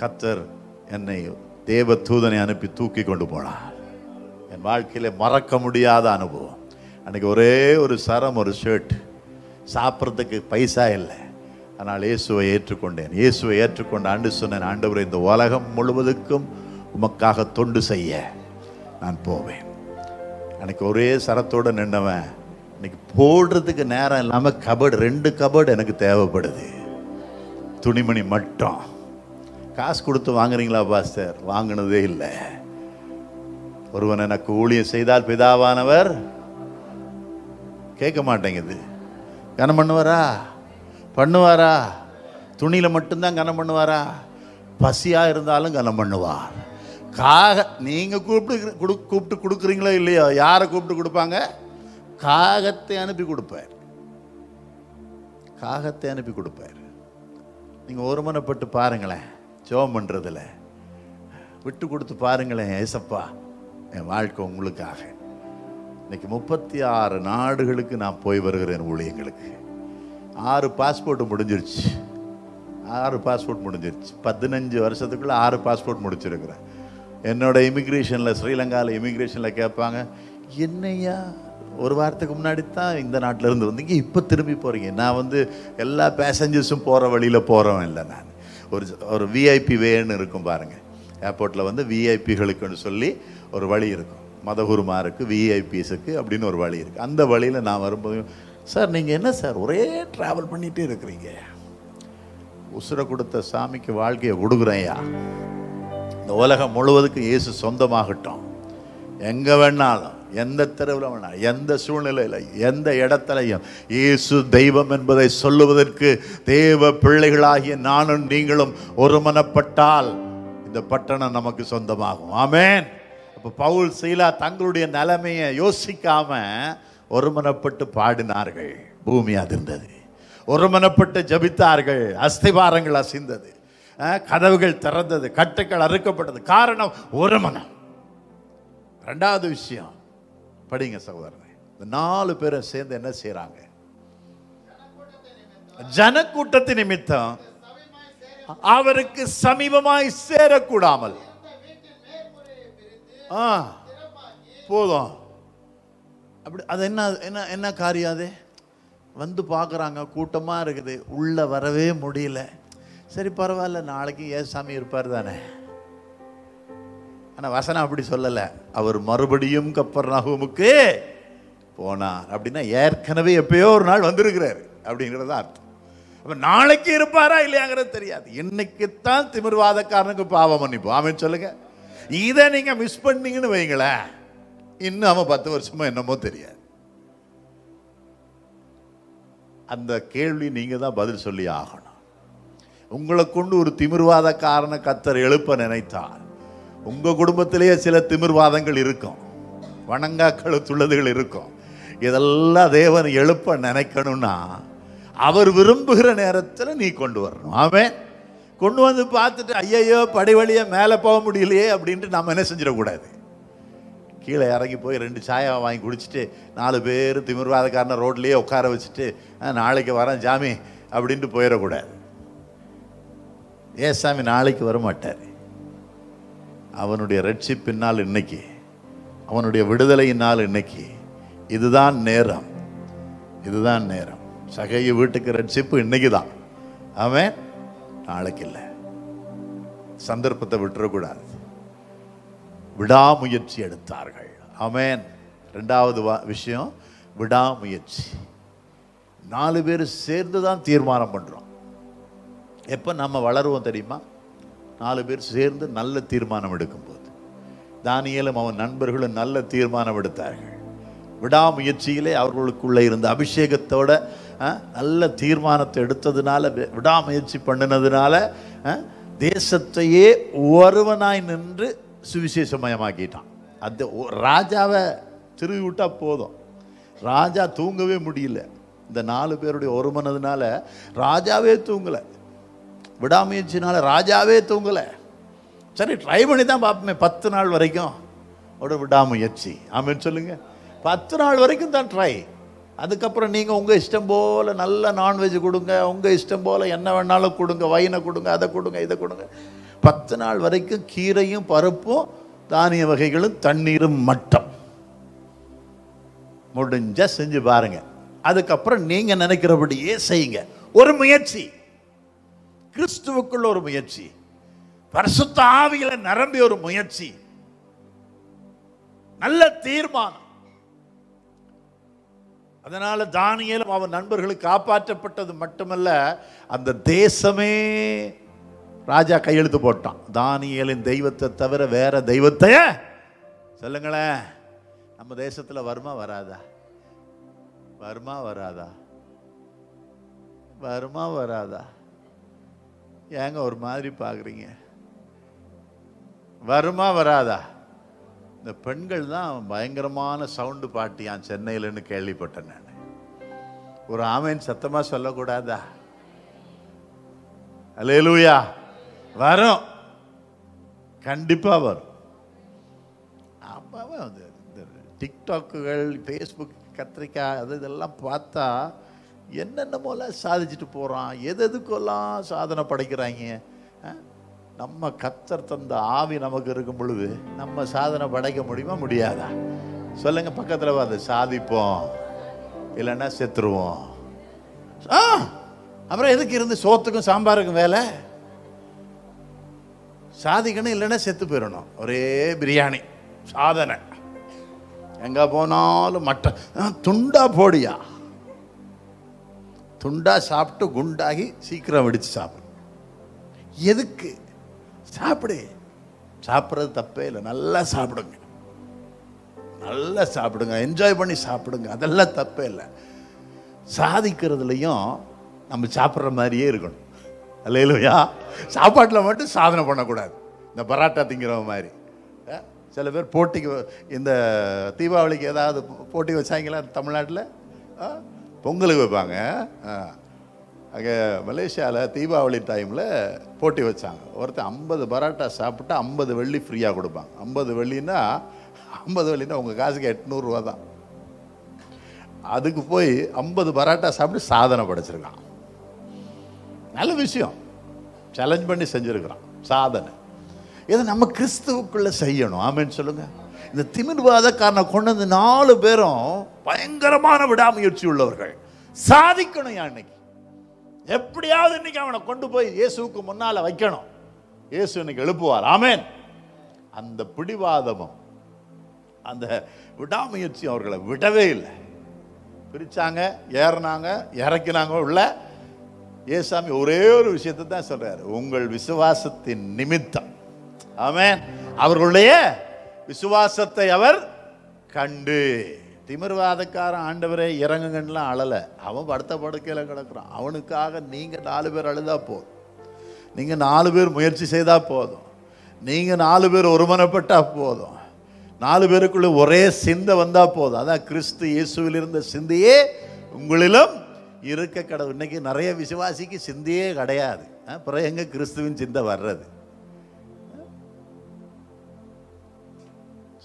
Speaker 1: கர்த்தர் என்னை தேவ தூதனை அனுப்பி தூக்கி கொண்டு போனார். என் வாழ்க்கையில் மறக்க முடியாத அனுபவம். அன்றைக்கி ஒரே ஒரு சரம், ஒரு ஷர்ட், சாப்பிட்றதுக்கு பைசா இல்லை. ஆனால் இயேசுவை ஏற்றுக்கொண்டேன். இயேசுவை ஏற்றுக்கொண்ட ஆண்டு சொன்னேன், ஆண்டவரே, இந்த உலகம் முழுவதுக்கும் உமக்காக தொண்டு செய்ய நான் போவேன். அன்றைக்கி ஒரே சரத்தோடு நின்றவன் இன்னைக்கு போடுறதுக்கு நேரம் இல்லாமல் கபர்டு, 2 கபர்டு எனக்கு தேவைப்படுது. துணிமணி மட்டும். காசு கொடுத்து வாங்குறீங்களா பாஸ்டர்? வாங்கினதே இல்லை. ஒருவன் எனக்கு ஊழியம் செய்தால் பிதாவானவர் கேட்க மாட்டேங்குது. கனம் பண்ணுவாரா? துணியில் மட்டும்தான் கனம் பண்ணுவாரா? பசியாக இருந்தாலும் கனம் பண்ணுவார். நீங்கள் கூப்பிட்டு கொடுக்குறீங்களோ இல்லையோ, யாரை கூப்பிட்டு கொடுப்பாங்க? காகத்தை அனுப்பி கொடுப்பார். காகத்தை அனுப்பி கொடுப்பார். நீங்கள் ஒருமனப்பட்டு பாருங்களேன், ஜெபம் பண்ணுறதில்ல விட்டு கொடுத்து பாருங்களேன். ஏசப்பா, என் வாழ்க்கை உங்களுக்காக. இன்னைக்கு 36 நாடுகளுக்கு நான் போய் வருகிறேன் ஊழியங்களுக்கு. 6 பாஸ்போர்ட் முடிஞ்சிருச்சு. 6 பாஸ்போர்ட் முடிஞ்சிருச்சு. 15 வருஷத்துக்குள்ளே 6 பாஸ்போர்ட் முடிச்சிருக்கிறேன். என்னோட இமிக்ரேஷனில், ஸ்ரீலங்காவில் இமிக்ரேஷனில் கேட்பாங்க, என்னையா ஒரு வாரத்துக்கு முன்னாடி தான் இந்த நாட்டில் இருந்து வந்தீங்க, இப்போ திரும்பி போகிறீங்க? நான் வந்து எல்லா பேசஞ்சர்ஸும் போகிற வழியில் போகிறவன் இல்லை. நான் ஒரு விஐபி வேன்னு இருக்கும் பாருங்கள். ஏர்போர்ட்டில் வந்து விஐபிகளுக்குன்னு சொல்லி ஒரு வழி இருக்கும். மதகுருமாருக்கு, விஐபிஸுக்கு அப்படின்னு ஒரு வழி இருக்குது. அந்த வழியில் நான் வரும்போது, சார் நீங்கள் என்ன சார் ஒரே ட்ராவல் பண்ணிகிட்டே இருக்கிறீங்க? உசுரை கொடுத்த சாமிக்கு வாழ்க்கையை கொடுக்குறேன்யா. இந்த உலகம் முழுவதுக்கு இயேசு சொந்தமாகட்டும். எங்கே வேணாலும், எந்த தெருவில் வேணாலும், எந்த சூழ்நிலையில், எந்த இடத்துலையும் இயேசு தெய்வம் என்பதை சொல்லுவதற்கு தேவ பிள்ளைகளாகிய நானும் நீங்களும் ஒருமனப்பட்டால் இந்த பட்டணம் நமக்கு சொந்தமாகும். ஆமென். அப்போ பவுல் சீலா தங்களுடைய நிலைமையை யோசிக்காம ஒருமனப்பட்டு பாடினார்கள். பூமி அதிர்ந்தது. ஒருமனப்பட்டு ஜபித்தார்கள். அஸ்திபாரங்கள் அசைந்தது, கதவுகள் திறந்தது, கட்டுக்கள் அறுக்கப்பட்டது. காரணம் ஒருமனம். ரெண்டாவது விஷயம் படிங்க சகோதரனே. இந்த 4 பேரும் சேர்ந்து என்ன செய்யறாங்க? ஜனக்கூட்டத்தின் நிமித்தம் அவருக்கு சமீபமாய் சேரக்கூடாமல் போதும். அப்படி அது என்ன என்ன என்ன காரியம்? அது வந்து பார்க்குறாங்க, கூட்டமாக இருக்குது, உள்ளே வரவே முடியல. சரி பரவாயில்ல, நாளைக்கு ஏசாமி இருப்பார் தானே. ஆனால் வசனம் அப்படி சொல்லலை. அவர் மறுபடியும் கப்பர்நகூமுக்கு போனார். அப்படின்னா ஏற்கனவே எப்பயோ ஒரு நாள் வந்திருக்கிறார் அப்படிங்கிறது அர்த்தம். அப்போ நாளைக்கு இருப்பாரா இல்லையாங்கிறது தெரியாது. இன்னைக்குத்தான் திமிர்வாதக்காரனுக்கு பாவம் மன்னிப்பு. ஆமென் சொல்லுங்க. இதை நீங்கள் மிஸ் பண்ணீங்கன்னு வைங்களேன், இன்னும் அவன் 10 வருஷமா என்னமோ தெரியாது. அந்த கேள்வி நீங்க தான் பதில் சொல்லி ஆகணும். உங்களை கொண்டு ஒரு திமிர்வாதக்காரனை கர்த்தர் எழுப்ப நினைத்தார். உங்க குடும்பத்திலேயே சில திமிர்வாதங்கள் இருக்கும், வணங்கா கழுத்துள்ளதுகள் இருக்கும். இதெல்லாம் தேவன் எழுப்ப நினைக்கணும்னா அவர் விரும்புகிற நேரத்தில் நீ கொண்டு வரணும். ஆமென். கொண்டு வந்து பார்த்துட்டு ஐயையோ படி வழியே மேலே போக முடியலையே அப்படின்ட்டு நம்ம என்ன செஞ்சிடக்கூடாது. கீழே இறங்கி போய் 2 சாயா வாங்கி குடிச்சிட்டு 4 பேர் திமிர்வாதக்காரனை ரோட்லேயே உட்கார வச்சுட்டு நாளைக்கு வரேன் ஜாமி அப்படின்ட்டு போயிடக்கூடாது. ஏசாமி நாளைக்கு வரமாட்டார். அவனுடைய ரட்சிப்பினால் இன்னைக்கு, அவனுடைய விடுதலையினால் இன்னைக்கு. இதுதான் நேரம், இதுதான் நேரம். சகைய வீட்டுக்கு ரட்சிப்பு இன்னைக்கு தான். அவன் நாளைக்கு இல்லை. சந்தர்ப்பத்தை விட்டுறக்கூடாது. விடாமுயற்சி எடுத்தார்கள். ஆமென். ரெண்டாவது விஷயம் விடாமுயற்சி. 4 பேர் சேர்ந்து தான் தீர்மானம் பண்ணுறோம். எப்போ நம்ம வளருவோம் தெரியுமா? 4 பேர் சேர்ந்து நல்ல தீர்மானம் எடுக்கும்போது. தானியேலும் அவன் நண்பர்களும் நல்ல தீர்மானம் எடுத்தார்கள். விடாமுயற்சியிலே அவர்களுக்குள்ளே இருந்த அபிஷேகத்தோட நல்ல தீர்மானத்தை எடுத்ததுனால, விடாமுயற்சி பண்ணினதுனால தேசத்தையே ஒருவனாய் நின்று சுவிசேஷமயமாக்கிட்டான். அந்த ராஜாவை திருவி விட்டா போதும், ராஜா தூங்கவே முடியல. இந்த 4 பேருடைய ஒருமனதுனால ராஜாவே தூங்கலை, விடாமுயற்சினால ராஜாவே தூங்கலை. சரி ட்ரை பண்ணி தான் பார்ப்போமே 10 நாள் வரைக்கும். ஒரு விடாமுயற்சி. ஆமென் சொல்லுங்க. 10 நாள் வரைக்கும் தான் ட்ரை. அதுக்கப்புறம் நீங்கள் உங்கள் இஷ்டம் போல் நல்ல நான்வெஜ் கொடுங்க, உங்கள் இஷ்டம் போல் என்ன வேணாலும் கொடுங்க, வைனை கொடுங்க, அதை கொடுங்க, இதை கொடுங்க. 10 நாள் வரைக்கும் கீரையும் பருப்பும் தானிய வகைகளும் தண்ணீரும் மட்டும் முடிஞ்ச செஞ்சு பாருங்க. அதுக்கப்புறம் நீங்க நினைக்கிறபடியே செய்யுங்க. ஒரு முயற்சி, கிறிஸ்துவுக்குள்ள ஒரு முயற்சி, பரிசுத்த ஆவியில நிரம்பி ஒரு முயற்சி, நல்ல தீர்மானம். அதனால தானியேலும் அவன் நண்பர்களுக்கு காப்பாற்றப்பட்டது மட்டுமல்ல, அந்த தேசமே ராஜா கையெழுத்து போட்டான். தானியேலின் தெய்வத்தை தவிர வேற தெய்வத்தை சொல்லுங்களேன். நம்ம தேசத்துல வருமா வராதா? வருமா வராதா? வருமா வராதா? ஏங்க ஒரு மாதிரி பாக்குறீங்க? வருமா வராதா? இந்த பெண்கள் தான் பயங்கரமான சவுண்டு பாட்டியான் சென்னையிலன்னு கேள்விப்பட்டேன் நான். ஒரு ஆமேன் சத்தமா சொல்லக்கூடாதா? அல்லேலூயா. வரும், கண்டிப்பா வரும். அப்பவே வந்து டிக்டாக்குகள், ஃபேஸ்புக், கத்திரிக்காய் அது இதெல்லாம் பார்த்தா என்னென்னமோல சாதிச்சுட்டு போகிறான். எதுக்கெல்லாம் சாதனை படைக்கிறாங்க. நம்ம கர்த்தர் தந்த ஆவி நமக்கு இருக்கும் பொழுது நம்ம சாதனை படைக்க முடியுமா முடியாதா? சொல்லுங்க. பக்கத்தில் வந்து சாதிப்போம், இல்லைன்னா செத்துருவோம். அப்புறம் எதுக்கு இருந்து சோத்துக்கும் சாம்பாருக்கும் வேலை? சாதிக்கணும், இல்லைன்னா செத்து போயிடணும். ஒரே பிரியாணி சாதனை. எங்கே போனாலும் மட்டன் துண்டா போடியா, துண்டா சாப்பிட்டு குண்டாகி சீக்கிரம் வெடிச்சு சாப்பிடும். எதுக்கு? சாப்பிடு. சாப்பிட்றது தப்பே இல்லை, நல்லா சாப்பிடுங்க, நல்லா சாப்பிடுங்க, என்ஜாய் பண்ணி சாப்பிடுங்க, அதெல்லாம் தப்பே இல்லை. சாதிக்கிறதுலையும் நம்ம சாப்பிட்ற மாதிரியே இருக்கணும். அல்லேலூயா. சாப்பாட்டில் மட்டும் சாதனை பண்ணக்கூடாது. இந்த பராட்டா திங்கிறவங்க மாதிரி சில பேர் போட்டிக்கு, இந்த தீபாவளிக்கு ஏதாவது போட்டி வச்சாங்களா தமிழ்நாட்டில்? பொங்கலுக்கு வைப்பாங்க. அங்கே மலேசியாவில் தீபாவளி டைமில் போட்டி வச்சாங்க. ஒருத்தர் 50 பராட்டா சாப்பிட்டா 50 வெள்ளி ஃப்ரீயாக கொடுப்பாங்க. 50 வெள்ளின்னா உங்கள் காசுக்கு 800 ரூபா தான். அதுக்கு போய் 50 பராட்டா சாப்பிட்டு சாதனை படைச்சிருக்கான். நல்ல விஷயம், சேலஞ்ச் பண்ணி செஞ்சுருக்கிறான் சாதனை. இதை நம்ம கிறிஸ்துவுக்குள்ளே செய்யணும். ஆமேன்னு சொல்லுங்க. இந்த திமிர்வாதக்காரனை கொண்டு வந்து 4 பேரும் பயங்கரமான விடாமுயற்சி உள்ளவர்கள். சாதிக்கணும். இன்னைக்கு எப்படியாவது இன்னைக்கு அவனை கொண்டு போய் இயேசுவுக்கு முன்னால வைக்கணும். இயேசு இன்னைக்கு எழுப்புவார். ஆமேன். அந்த பிடிவாதமும் அந்த விடாமுயற்சி அவர்களை விடவே இல்லை. பிரிச்சாங்க, ஏறினாங்க, இறக்கினாங்க உள்ள. ஏசாமி ஒரே ஒரு விஷயத்தை தான் சொல்றாரு, உங்கள் விசுவாசத்தின் நிமித்தம். ஆமென். அவர்களுடைய விசுவாசத்தை அவர் கண்டு. திமிர்வாதக்காரன் ஆண்டவரே இறங்குங்கலாம் அழலை. அவன் படுத்த படுக்கையில் கிடக்குறான். அவனுக்காக நீங்கள் 4 பேர் அழுதா போதும், நீங்கள் 4 பேர் முயற்சி செய்தால் போதும், நீங்கள் 4 பேர் ஒருமனப்பட்டா போதும், 4 பேருக்குள்ள ஒரே சிந்தை வந்தால் போதும். அதான் கிறிஸ்து இயேசுவில் இருந்த சிந்தையே உங்களிலும் இருக்க கடவுள். இன்னைக்கு நிறைய விசுவாசிக்கு சிந்தையே கிடையாது. அப்புறம் எங்கே கிறிஸ்துவின் சிந்தை வர்றது?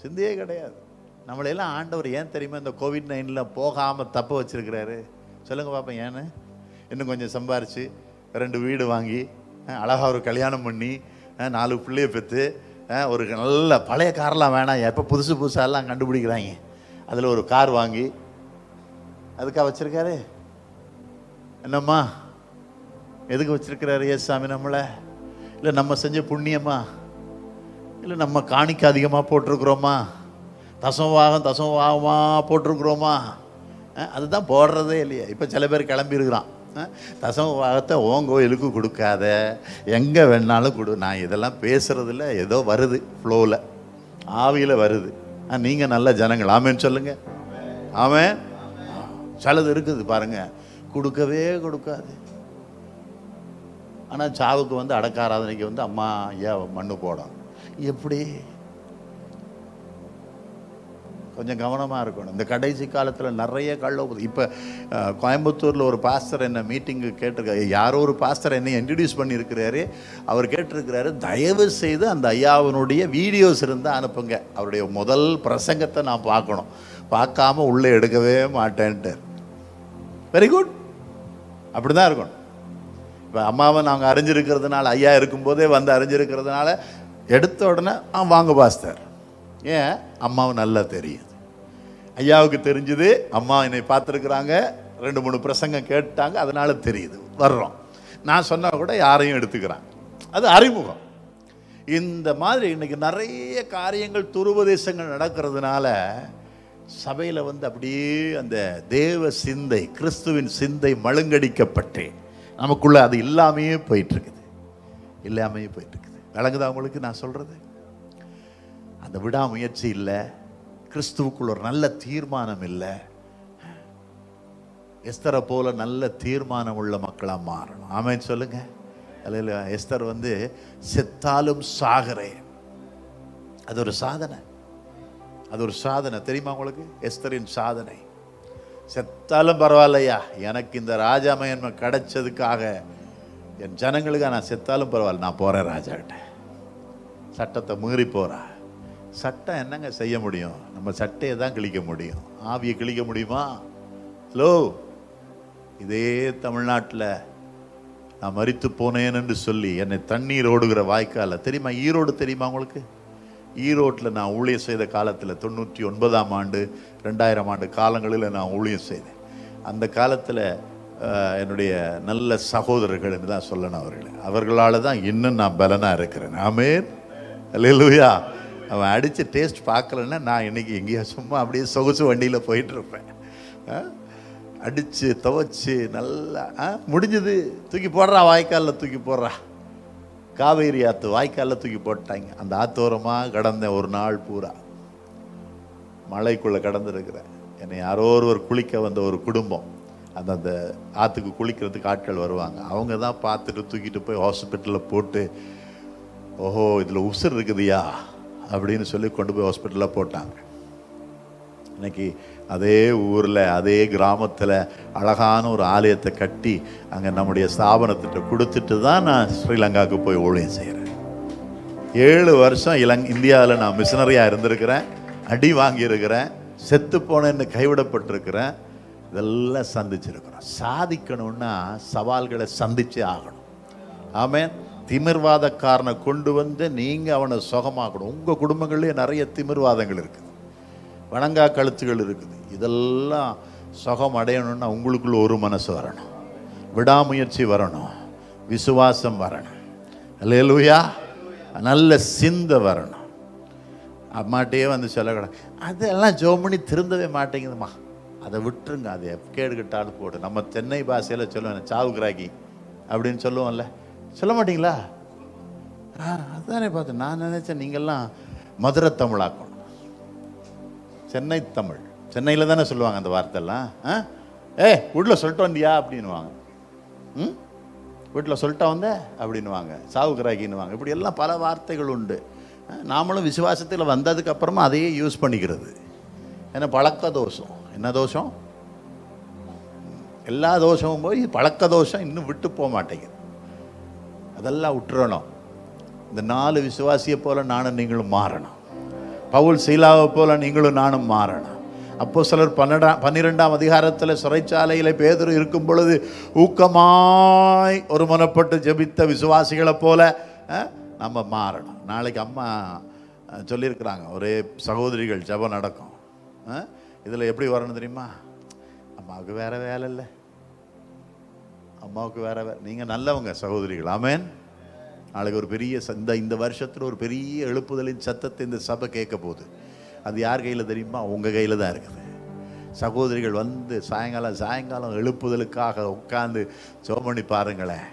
Speaker 1: சிந்தையே கிடையாது. நம்மளையெல்லாம் ஆண்டவர் ஏன் தெரியுமா இந்த கோவிட்-19 போகாமல் தப்ப வச்சிருக்கிறாரு? சொல்லுங்க பார்ப்போம். ஏன்னு? இன்னும் கொஞ்சம் சம்பாரிச்சு 2 வீடு வாங்கி அழகாக ஒரு கல்யாணம் பண்ணி 4 பிள்ளைய பெற்று ஒரு நல்ல பழைய கார்லாம் வேணாம், எப்போ புதுசாலாம் கண்டுபிடிக்கிறாங்க, அதில் ஒரு கார் வாங்கி அதுக்காக வச்சிருக்காரு. என்னம்மா எதுக்கு வச்சிருக்கிறாரு ஏசாமி நம்மளை? இல்லை நம்ம செஞ்ச புண்ணியமா? இல்லை நம்ம காணிக்க அதிகமாக போட்டிருக்கிறோமா? தசமபாகமாக போட்டிருக்கிறோமா? அதுதான் போடுறதே இல்லையா. இப்போ சில பேர் கிளம்பியிருக்கிறான், தசமபாகத்தை உன் கோயிலுக்கு கொடுக்காத, எங்கே வேணாலும் கொடு. நான் இதெல்லாம் பேசுகிறதில்ல, ஏதோ வருது ஃப்ளோவில், ஆவியில் வருது. நீங்கள் நல்ல ஜனங்கள். ஆமேன்னு சொல்லுங்க. ஆமேன். சிலது இருக்குது பாருங்க, கொடுக்கவே கொடுக்காது. ஆனால் சாவுக்கு வந்து அடக்க ஆராதனைக்கு வந்து அம்மா ஐயா மண்ணு போடும். எப்படி? கொஞ்சம் கவனமாக இருக்கணும். இந்த கடைசி காலத்தில் நிறைய கள்ள. இப்போ கோயம்புத்தூரில் ஒரு பாஸ்டர் என்ன மீட்டிங்கு கேட்டிருக்காரு. யாரோ ஒரு பாஸ்டர் என்னை இன்ட்ரடியூஸ் பண்ணியிருக்கிறாரு. அவர் கேட்டிருக்கிறாரு, தயவு செய்து அந்த ஐயாவினுடைய வீடியோஸ் இருந்தால் அனுப்புங்க, அவருடைய முதல் பிரசங்கத்தை நான் பார்க்கணும், பார்க்காம உள்ளே எடுக்கவே மாட்டேன்ட்டு. Very good. அப்படி தான் இருக்கணும். இப்போ அம்மாவை நாங்கள் அறிஞ்சிருக்கிறதுனால, ஐயா இருக்கும்போதே வந்து அறிஞ்சிருக்கிறதுனால எடுத்த உடனே வாங்க பாஸ்டர். ஏன்? அம்மாவும் நல்லா தெரியுது, ஐயாவுக்கு தெரிஞ்சுது, அம்மா என்னை பார்த்துருக்குறாங்க, 2-3 பிரசங்கம் கேட்டாங்க, அதனால தெரியுது, வர்றோம். நான் சொன்னால் கூட யாரையும் எடுத்துக்கிறாங்க. அது அறிமுகம். இந்த மாதிரி இன்னைக்கு நிறைய காரியங்கள் துருபதேசங்கள் நடக்கிறதுனால சபையில் வந்து அப்படியே அந்த தேவ சிந்தை, கிறிஸ்துவின் சிந்தை மழுங்கடிக்கப்பட்டு நமக்குள்ள அது இல்லாமையே போயிட்டுருக்குது. இல்லாமையே போயிட்டுருக்குது. விளங்குதா உங்களுக்கு நான் சொல்கிறது? அந்த விடாமுயற்சி இல்லை, கிறிஸ்துவுக்குள்ள ஒரு நல்ல தீர்மானம் இல்லை. எஸ்தரை போல நல்ல தீர்மானம் உள்ள மக்களாக மாறணும். ஆமென் சொல்லுங்க. அல்ல, எஸ்தர் வந்து செத்தாலும் சாகிறேன், அது ஒரு சாதனை. அது ஒரு சாதனை தெரியுமா உங்களுக்கு? எஸ்தரின் சாதனை. செத்தாலும் பரவாயில்லையா, எனக்கு இந்த ராஜாமயன்மை கிடைச்சதுக்காக என் ஜனங்களுக்காக நான் செத்தாலும் பரவாயில்ல, நான் போகிறேன் ராஜாக்கிட்ட. சட்டத்தை மீறி போகிறா. சட்டம் என்னங்க செய்ய முடியும்? நம்ம சட்டையை தான் கிழிக்க முடியும், ஆவியை கிழிக்க முடியுமா? ஹலோ, இதே தமிழ்நாட்டில் நான் மரித்து போனேன் என்று சொல்லி என்னை தண்ணீர் ஓடுகிற வாய்க்கால, தெரியுமா ஈரோடு தெரியுமா உங்களுக்கு? ஈரோட்டில் நான் ஊழியம் செய்த காலத்தில் 99ஆம் ஆண்டு 2000ஆம் ஆண்டு காலங்களில் நான் ஊழியம் செய்தேன். அந்த காலத்தில் என்னுடைய நல்ல சகோதரர்கள் என்று தான் சொல்லணும் அவர்களால் தான் இன்னும் நான் பலனாக இருக்கிறேன். ஆமென். அல்லேலூயா. அவன் அடித்து டேஸ்ட் பார்க்கலன்னா நான் இன்றைக்கி எங்கேயா சும்மா அப்படியே சொகுசு வண்டியில் போயிட்டுருப்பேன். அடித்து துவைச்சி நல்லா முடிஞ்சது, தூக்கி போடுறா, வாய்க்காலில் தூக்கி போடுறா. காவேரி ஆற்று வாய்க்காலில் தூக்கி போட்டாங்க. அந்த ஆத்தோரமாக கடந்தேன் ஒரு நாள் பூரா, மழைக்குள்ளே கடந்துருக்கிறேன். என்னை யாரோ ஒருவர் குளிக்க வந்த ஒரு குடும்பம், அந்த ஆற்றுக்கு குளிக்கிறதுக்கு ஆட்கள் வருவாங்க. அவங்க தான் பார்த்துட்டு தூக்கிட்டு போய் ஹாஸ்பிட்டலில் போட்டு, ஓஹோ இதில் உசுர் இருக்குதுயா அப்படின்னு சொல்லி கொண்டு போய் ஹாஸ்பிட்டலில் போட்டாங்க. இன்னைக்கு அதே ஊரில் அதே கிராமத்தில் அழகான ஒரு ஆலயத்தை கட்டி அங்கே நம்முடைய ஸ்தாபனத்திட்ட கொடுத்துட்டு தான் நான் ஸ்ரீலங்காவுக்கு போய் ஊழியம் செய்கிறேன். 7 வருஷம் இந்தியாவில் நான் மிஷனரியாக இருந்திருக்கிறேன், அடி வாங்கியிருக்கிறேன், செத்து போனேன்னு கைவிடப்பட்டிருக்கிறேன். இதெல்லாம் சந்திச்சிருக்கிறோம். சாதிக்கணும்னா சவால்களை சந்திச்சே ஆகணும். ஆமென். திமிர்வாதக்காரனை கொண்டு வந்து நீங்கள் அவனை சுகமாக்கணும். உங்கள் குடும்பங்கள்லேயே நிறைய திமிர்வாதங்கள் இருக்குது, வணங்கா கழுத்துகள் இருக்குது. இதெல்லாம் சுகம் அடையணும்னா உங்களுக்குள்ள ஒரு மனசு வரணும், விடாமுயற்சி வரணும், விசுவாசம் வரணும், அல்லேலூயா, நல்ல சிந்தை வரணும். அம்மாட்டையே வந்து சொல்லக்கூடாது, அதெல்லாம் ஜெபம் பண்ணி திருந்தவே மாட்டேங்குதுமா, அதை விட்டுருங்க, அதை கேடுகிட்டாலும் போடு. நம்ம சென்னை பாஷையில் சொல்லுவேன், சாவுக்ராக்கி அப்படின்னு சொல்லுவோம்ல, சொல்ல மாட்டிங்களா? அதுதானே பார்த்து நான் நினச்சேன் நீங்கள்லாம் மதுரை தமிழாக்கணும். சென்னை தமிழ், சென்னையில் தானே சொல்லுவாங்க அந்த வார்த்தைலாம். வீட்டில் சொல்லிட்டு வந்தியா அப்படின்வாங்க, வீட்டில் சொல்லிட்டா வந்த அப்படின்வாங்க, சாவுக்ராக்கின்னுவாங்க. இப்படி எல்லாம் பல வார்த்தைகள் உண்டு. நாமளும் விசுவாசத்தில் வந்ததுக்கு அப்புறமா அதையே யூஸ் பண்ணிக்கிறது. ஏன்னா பழக்க தோஷம். என்ன தோஷம்? எல்லா தோஷமும் போய் பழக்க தோஷம் இன்னும் விட்டு போக மாட்டேங்குது. அதெல்லாம் விட்டுறணும். இந்த 4 விசுவாசியை போல நானும் நீங்களும் மாறணும். பவுல் சீலாவை போல நீங்களும் நானும் மாறணும். அப்போஸ்தலர் 12ஆம் அதிகாரத்தில் சிறைச்சாலையில் பேதுரு இருக்கும் பொழுது ஊக்கமாய் ஒரு மனப்பட்டு ஜெபித்த விசுவாசிகளை போல நம்ம மாறணும். நாளைக்கு அம்மா சொல்லியிருக்கிறாங்க, ஒரே சகோதரிகள் ஜெபம் நடக்கும். இதில் எப்படி வரணும் தெரியுமா? அம்மாவுக்கு வேற வேலை இல்லை, அம்மாவுக்கு வேற வேலை. நீங்கள் நல்லவங்க சகோதரிகள், ஆமென். நாளைக்கு ஒரு பெரிய இந்த வருஷத்தில் ஒரு பெரிய எழுப்புதலின் சத்தத்தை இந்த சபை கேட்க போகுது. அது யார் கையில் தெரியுமா? உங்கள் கையில் தான் இருக்குது. சகோதரிகள் வந்து சாயங்காலம் எழுப்புதலுக்காக உட்காந்து ஜெபம் பண்ணி பாருங்களேன்.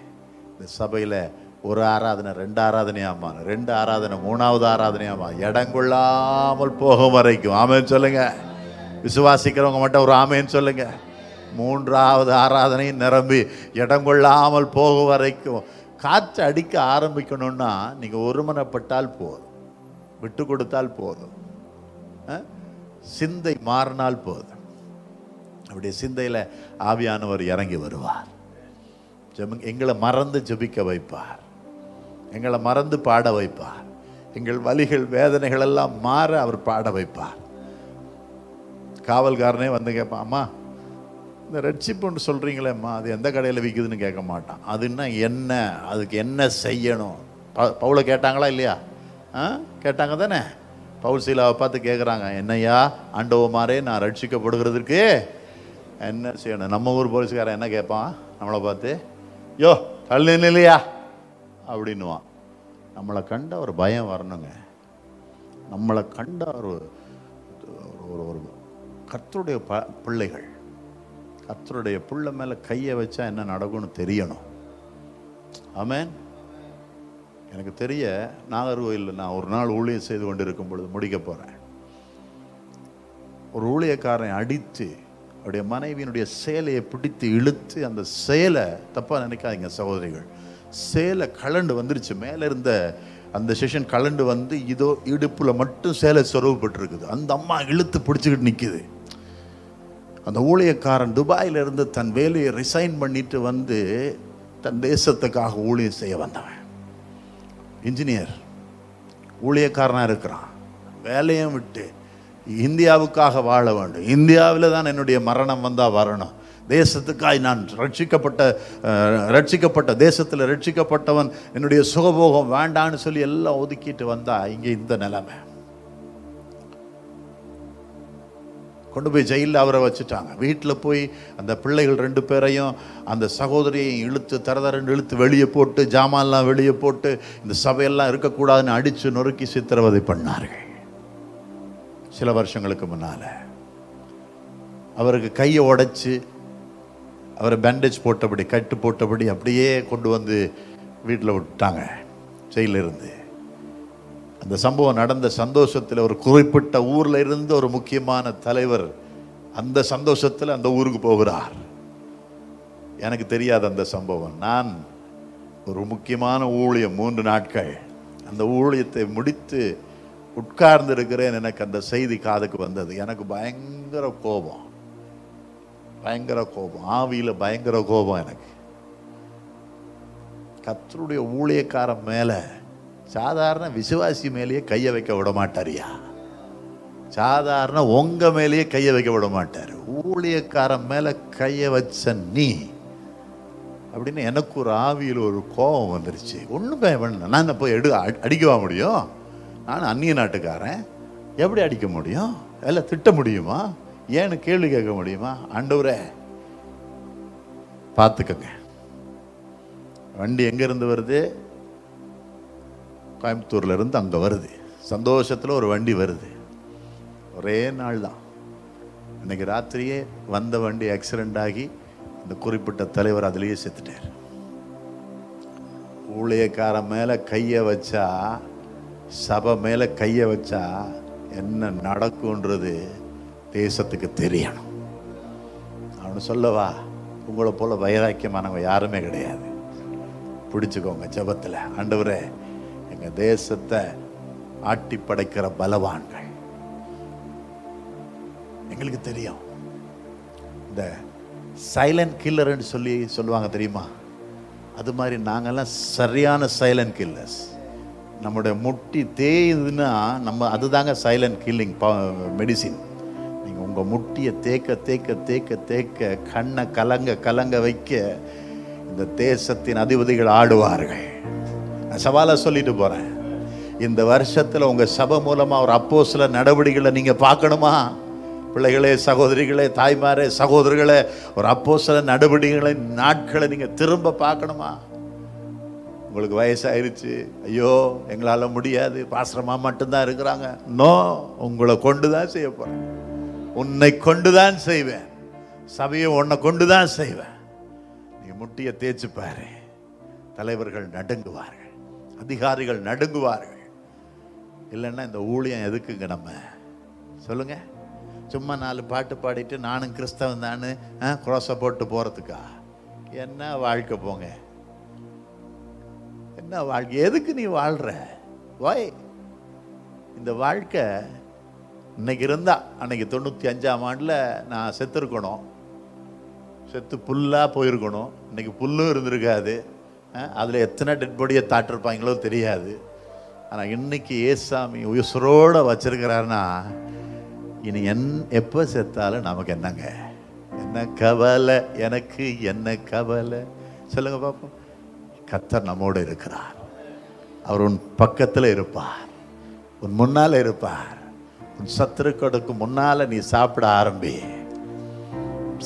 Speaker 1: இந்த சபையில் ஒரு ஆராதனை, 2 ஆராதனையாமா, 2 ஆராதனை, 3வது ஆராதனையாமா, இடங்கொள்ளாமல் போகும் வரைக்கும். ஆமேன்னு சொல்லுங்க. விசுவாசிக்கிறவங்க மட்டும் ஒரு ஆமேன்னு சொல்லுங்க. 3வது ஆராதனையும் நிரம்பி இடங்கொள்ளாமல் போகும் வரைக்கும். காற்று அடிக்க ஆரம்பிக்கணும்னா நீங்கள் ஒருமனப்பட்டால் போதும், விட்டு கொடுத்தால் போதும், சிந்தை மாறினால் போதும். அப்படியே சிந்தையில் ஆவியானவர் இறங்கி வருவார். எங்களை மறந்து ஜெபிக்க வைப்பார், எங்களை மறந்து பாட வைப்பார். எங்கள் வலிகள் வேதனைகள் எல்லாம் மாற அவர் பாட வைப்பார். காவல்காரனே வந்து கேட்பான், அம்மா இந்த ரெட்சிப்புன்னு சொல்கிறீங்களேம்மா, அது எந்த கடையில் விற்குதுன்னு கேட்க மாட்டான். அதுன்னா என்ன, அதுக்கு என்ன செய்யணும்? பவுலை கேட்டாங்களா இல்லையா? கேட்டாங்க தானே. பவுல் சீலாவை பார்த்து கேட்குறாங்க, என்னையா ஆண்டவமாரே நான் ரட்சிக்கப்படுகிறதுக்கு என்ன செய்யணும்? நம்ம ஊர் போலீஸ்காரன் என்ன கேட்பான் நம்மளை பார்த்து? யோ தள்ளு இல்லையா அப்படின்னுவான். நம்மளை கண்ட ஒரு பயம் வரணுங்க. நம்மளை கண்ட ஒரு கர்த்தருடைய பிள்ளைகள், கர்த்தருடைய புள்ள மேலே கையை வச்சா என்ன நடக்கும்னு தெரியணும். ஆமென். எனக்கு தெரிய நாகர்கோயிலில் நான் ஒரு நாள் ஊழியம் செய்து கொண்டு இருக்கும் பொழுது, முடிக்க போகிறேன், ஒரு ஊழியக்காரனை அடித்து அவருடைய மனைவியினுடைய சேலையை பிடித்து இழுத்து, அந்த சேலை, தப்பாக நினைக்காதீங்க சகோதரிகள், சேலை கலண்டு வந்துருச்சு. மேலே இருந்த அந்த செஷன் கலண்டு வந்து இதோ இடுப்பில் மட்டும் சேலை சொருவப்பட்டிருக்குது. அந்த அம்மா இழுத்து பிடிச்சிக்கிட்டு நிற்குது. அந்த ஊழியக்காரன் துபாயிலிருந்து தன் வேலையை ரிசைன் பண்ணிட்டு வந்து தன் தேசத்துக்காக ஊழியம் செய்ய வந்தவன். இன்ஜினியர், ஊழியக்காரனாக இருக்கிறான். வேலையும் விட்டு இந்தியாவுக்காக வாழ வேண்டும். இந்தியாவில் தான் என்னுடைய மரணம் வந்தால் வரணும். தேசத்துக்காய் நான் ரட்சிக்கப்பட்ட தேசத்தில் ரட்சிக்கப்பட்டவன், என்னுடைய சுகபோகம் வேண்டான்னு சொல்லி எல்லாம் ஒதுக்கிட்டு வந்தா இங்கே இந்த நிலைமை. கொண்டு போய் ஜெயிலில் அவரை வச்சுட்டாங்க. வீட்டில் போய் அந்த பிள்ளைகள் 2 பேரையும் அந்த சகோதரியையும் இழுத்து தரதரன்னு இழுத்து வெளியே போட்டு, ஜாமான்லாம் வெளியே போட்டு, இந்த சபையெல்லாம் இருக்கக்கூடாதுன்னு அடித்து நொறுக்கி சித்திரவதை பண்ணார்கள். சில வருஷங்களுக்கு முன்னால அவருக்கு கையை உடைச்சு அவரை பேண்டேஜ் போட்டபடி, கட்டு போட்டபடி அப்படியே கொண்டு வந்து வீட்டில் விட்டாங்க ஜெயிலிருந்து. அந்த சம்பவம் நடந்த சந்தோஷத்தில் ஒரு குறிப்பிட்ட ஊரில் இருந்து ஒரு முக்கியமான தலைவர் அந்த சந்தோஷத்தில் அந்த ஊருக்கு போகிறார். எனக்கு தெரியாது அந்த சம்பவம். நான் ஒரு முக்கியமான ஊழியம் 3 நாட்கள் அந்த ஊழியத்தை முடித்து உட்கார்ந்து இருக்கிறேன். எனக்கு அந்த செய்தி காதுக்கு வந்தது. எனக்கு பயங்கர கோபம், ஆவியில் பயங்கர கோபம். எனக்கு கர்த்தருடைய ஊழியக்காரன் மேல, சாதாரண விசுவாசி மேலேயே கையை வைக்க விட மாட்டாரியா? சாதாரண உங்க மேலேயே கையை வைக்க விட மாட்டார். ஊழியக்காரன் மேல கையை வச்ச நீ அப்படின்னு எனக்கு ஒரு ஆவியில் ஒரு கோபம் வந்துருச்சு. ஒண்ணுமே வேணும், நான் போய் அடிக்கவா முடியும்? நான் அந்நிய நாட்டுக்காரன், எப்படி அடிக்க முடியும்? எல்லாம் திட்ட முடியுமா? ஏன்னு கேள்வி கேட்க முடியுமா? ஆண்டவரே பார்த்துக்கங்க. வண்டி எங்க இருந்து வருது? கோயம்புத்தூர்ல இருந்து அங்க வருது. சந்தோஷத்துல ஒரு வண்டி வருது. ஒரே நாள் தான். இன்னைக்கு ராத்திரியே வந்த வண்டி ஆக்சிடென்ட் ஆகி இந்த குறிப்பிட்ட தலைவர் அதிலேயே செத்துட்டார். ஊழியக்காரன் மேல கைய வச்சா, சபை மேல கைய வச்சா என்ன நடக்கும்ன்றது தேசத்துக்கு தெரியணும். அவனு சொல்லவா, உங்களை போல வைராக்கியமானவங்க யாருமே கிடையாது. பிடிச்சுக்கோங்க ஜெபத்துல. ஆண்டவரே, எங்க தேசத்தை ஆட்டி படைக்கிற பலவான்கள் எங்களுக்கு தெரியும். இந்த சைலண்ட் கில்லர்னு சொல்லுவாங்க தெரியுமா? அது மாதிரி நாங்கெல்லாம் சரியான சைலண்ட் கில்லர்ஸ். நம்முடைய முட்டி தேயுதுன்னா நம்ம அதுதாங்க சைலண்ட் கில்லிங் மெடிசின். நீங்கள் உங்கள் முட்டியை தேக்க தேக்க தேக்க தேக்க கண்ணை கலங்க வைக்க இந்த தேசத்தின் அதிபதிகள் ஆடுவார்கள். நான் சவாலாக சொல்லிட்டு போகிறேன். இந்த வருஷத்தில் உங்கள் சபை மூலமாக ஒரு அப்போஸ்தல நடவடிக்கைகளை நீங்கள் பார்க்கணுமா? பிள்ளைகளே, சகோதரிகளே, தாய்மாரே, சகோதரர்களே, ஒரு அப்போஸ்தல நடவடிக்கைகளை நாட்களை நீங்கள் திரும்ப பார்க்கணுமா? உங்களுக்கு வயசாயிருச்சு, ஐயோ எங்களால் முடியாது, பாஸ்டர்மா மட்டும்தான் இருக்கிறாங்க. நோ, உங்களை கொண்டு தான் செய்ய போகிறேன். உன்னை கொண்டு தான் செய்வேன். சபையை உன்னை கொண்டு தான் செய்வேன். நீ முட்டியை தேய்ச்சி பாரு. தலைவர்கள் நடுங்குவார்கள், அதிகாரிகள் நடுங்குவார்கள். இல்லைன்னா இந்த ஊழியம் எதுக்குங்க? நம்ம சொல்லுங்க. சும்மா 4 பாட்டு பாடிட்டு நானும் கிறிஸ்தவன் தானு குரோசை போட்டு போகிறதுக்கா? என்ன வாழ்க்கை போங்க, என்ன வாழ்க்கை? எதுக்கு நீ வாழ்ற? வாய் இந்த வாழ்க்கை இன்னைக்கு இருந்தா, அன்னைக்கு 95ஆம் ஆண்டில் நான் செத்துருக்கணும், செத்து புல்லாக போயிருக்கணும். இன்னைக்கு புல்லும் இருந்திருக்காது. அதில் எத்தனை டெட் பாடியை தாட்டிருப்பாங்களோ தெரியாது. ஆனால் இன்னைக்கு ஏசாமி உயிரோடு வச்சிருக்கிறாருன்னா, இனி எப்போ செத்தாலும் நமக்கு என்னங்க? என்ன கவலை? எனக்கு என்ன கவலை? சொல்லுங்க பாப்போம். கர்த்தர் நம்மோடு இருக்கிறார். அவர் உன் பக்கத்தில் இருப்பார், உன் முன்னால் இருப்பார். உன் சத்துருக்களுக்கு முன்னால நீ சாப்பிட ஆரம்பி,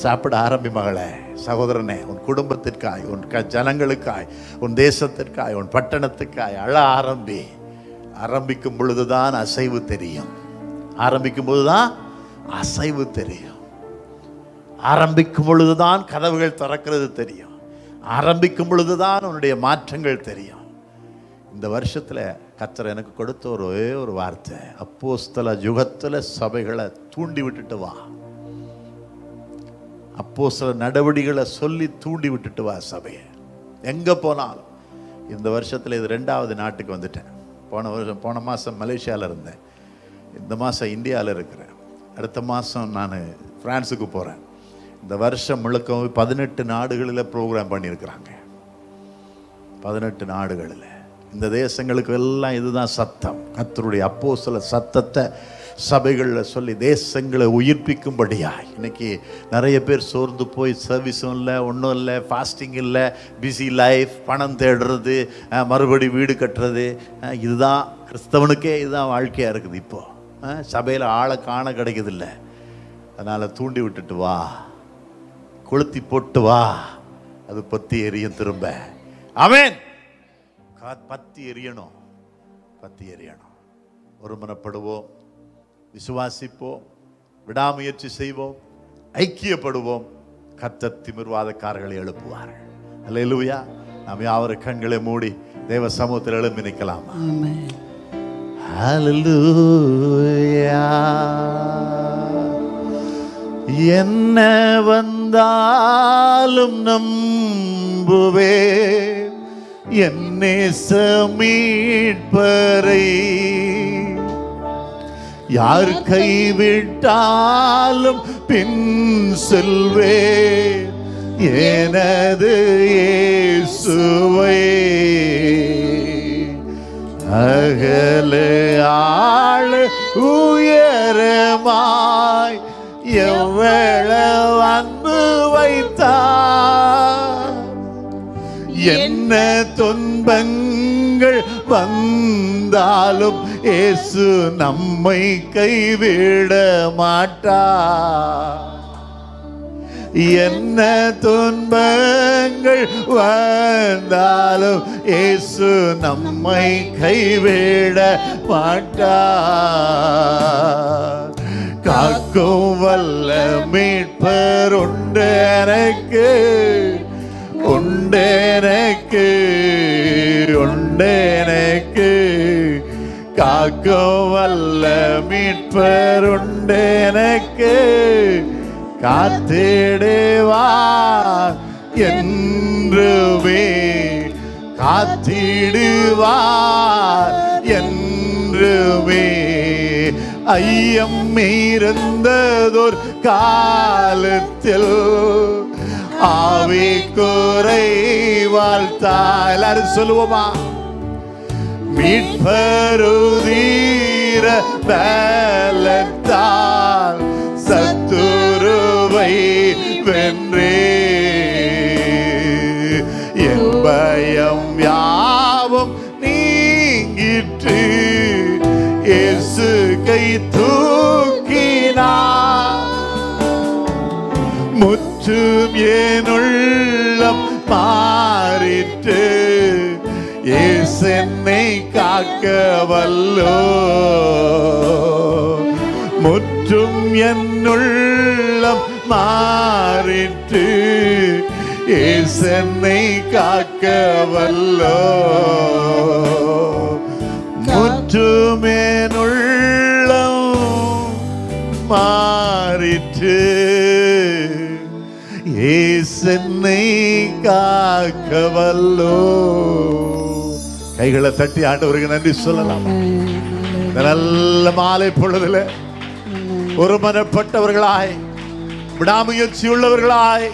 Speaker 1: சாப்பிட ஆரம்பி மகளே, சகோதரனே. உன் குடும்பத்திற்காய், உன் ஜனங்களுக்காய், உன் தேசத்திற்காய், உன் பட்டணத்துக்காய் அழ ஆரம்பி. ஆரம்பிக்கும் பொழுதுதான் அசைவு தெரியும். ஆரம்பிக்கும் பொழுதுதான் அசைவு தெரியும். ஆரம்பிக்கும் பொழுதுதான் கதவுகள் திறக்கிறது தெரியும். ஆரம்பிக்கும் பொழுதுதான் உன்னுடைய மாற்றங்கள் தெரியும். இந்த வருஷத்துல கர்த்தர் எனக்கு கொடுத்த ஒரே ஒரு வார்த்தை, அப்போஸ்தல யுகத்துல சபைகளை தூண்டி விட்டுட்டு வா. அப்போஸ்தல நடவடிக்கைகளை சொல்லி தூண்டி விட்டுட்டு வா சபையை. எங்க போனாலும். இந்த வருஷத்துல இது 2வது நாட்டுக்கு வந்துட்டேன். போன மாதம் மலேசியாவில் இருந்தேன். இந்த மாதம் இந்தியாவில் இருக்கிறேன். அடுத்த மாதம் நான் ஃப்ரான்ஸுக்கு போகிறேன். இந்த வருஷம் முழுக்க 18 நாடுகளில் ப்ரோக்ராம் பண்ணியிருக்கிறாங்க. 18 நாடுகளில். இந்த தேசங்களுக்கு எல்லாம் இதுதான் சத்தம். கர்த்தருடைய அப்போஸ்தல சத்தத்தை சபைகளில் சொல்லி தேசங்களை உயிர்ப்பிக்கும்படியாய். இன்னைக்கு நிறைய பேர் சோர்ந்து போய் சர்வீஸும் இல்லை, ஒன்றும் இல்லை, ஃபாஸ்டிங் இல்லை, பிஸி லைஃப், பணம் தேடுறது, மறுபடி வீடு கட்டுறது, இதுதான் கிறிஸ்தவனுக்கே இதுதான் வாழ்க்கையாக இருக்குது. இப்போது சபையில் ஆளை காண கிடைக்குதில்ல. அதனால் தூண்டி விட்டுட்டு வா, கொளுத்தி போட்டு வா, அது பத்தி எரியும் திரும்ப. ஆமென். பத்தி எரியணும், பத்தி எரியணும். ஒருமனப்படுவோம். விசுவாசிப்போம், விடாமுயற்சி செய்வோம், ஐக்கியப்படுவோம். கர்த்தர் திமிர்வாதக்காரர்களை எழுப்புவார்கள். அல்லேலூயா. நாம் யாவரும் கண்களை மூடி தேவ சமூகத்தில் எழும்பி நிற்கலாம். அல்லேலூயா. என்ன வந்தாலும் நம்புவேன் என் நேச மீட்பரை. யார் கைவிட்டாலும் பின் செல்வேன் எனது இயேசுவை. அகல ஆள உயரமாய் எவ்வளவு அன்பு வைத்தார். என்ன துன்பங்கள் வந்தாலும் இயேசு நம்மை கைவிட மாட்டார். என்ன துன்பங்கள் வந்தாலும் இயேசு நம்மை கைவிட மாட்டார். காக்கும் வல்ல மீட்பர் உண்டு எனக்கு, உண்டு எனக்கு, உண்டு எனக்கு. காக்கும் வல்ல மீட்பர் உண்டு எனக்கு. காத்திடுவார் என்றுமே, காத்திடுவார் என்றுமே. ஐயம் இருந்ததோர் காலத்தில் ஆவி குறைவாழ்த்தால் எல்லாரும் சொல்லுவோமா? மீட்பருதீர பலத்தால் சத்துருவை வென்றே. என் பயம் யாவும் நீங்கிற்று, இயேசு கை தூக்கினார். முற்றும் என் உள்ளம் மாறிற்று, இயேசு என்னை காக்க வல்லோ. முற்றும் என் உள்ளம் மாறிற்று, இயேசு என்னை காக்க வல்லோ. முற்றும் என் உள்ளம் மாறிற்று, இயேசு என்னை காக்க வல்லோ. கைகளை தட்டி ஆண்டவருக்கு நன்றி சொல்லலாம். நல்ல மாலை பொழுதுல ஒருமனப்பட்டவர்களாய், விடாமுயற்சி உள்ளவர்களாய்,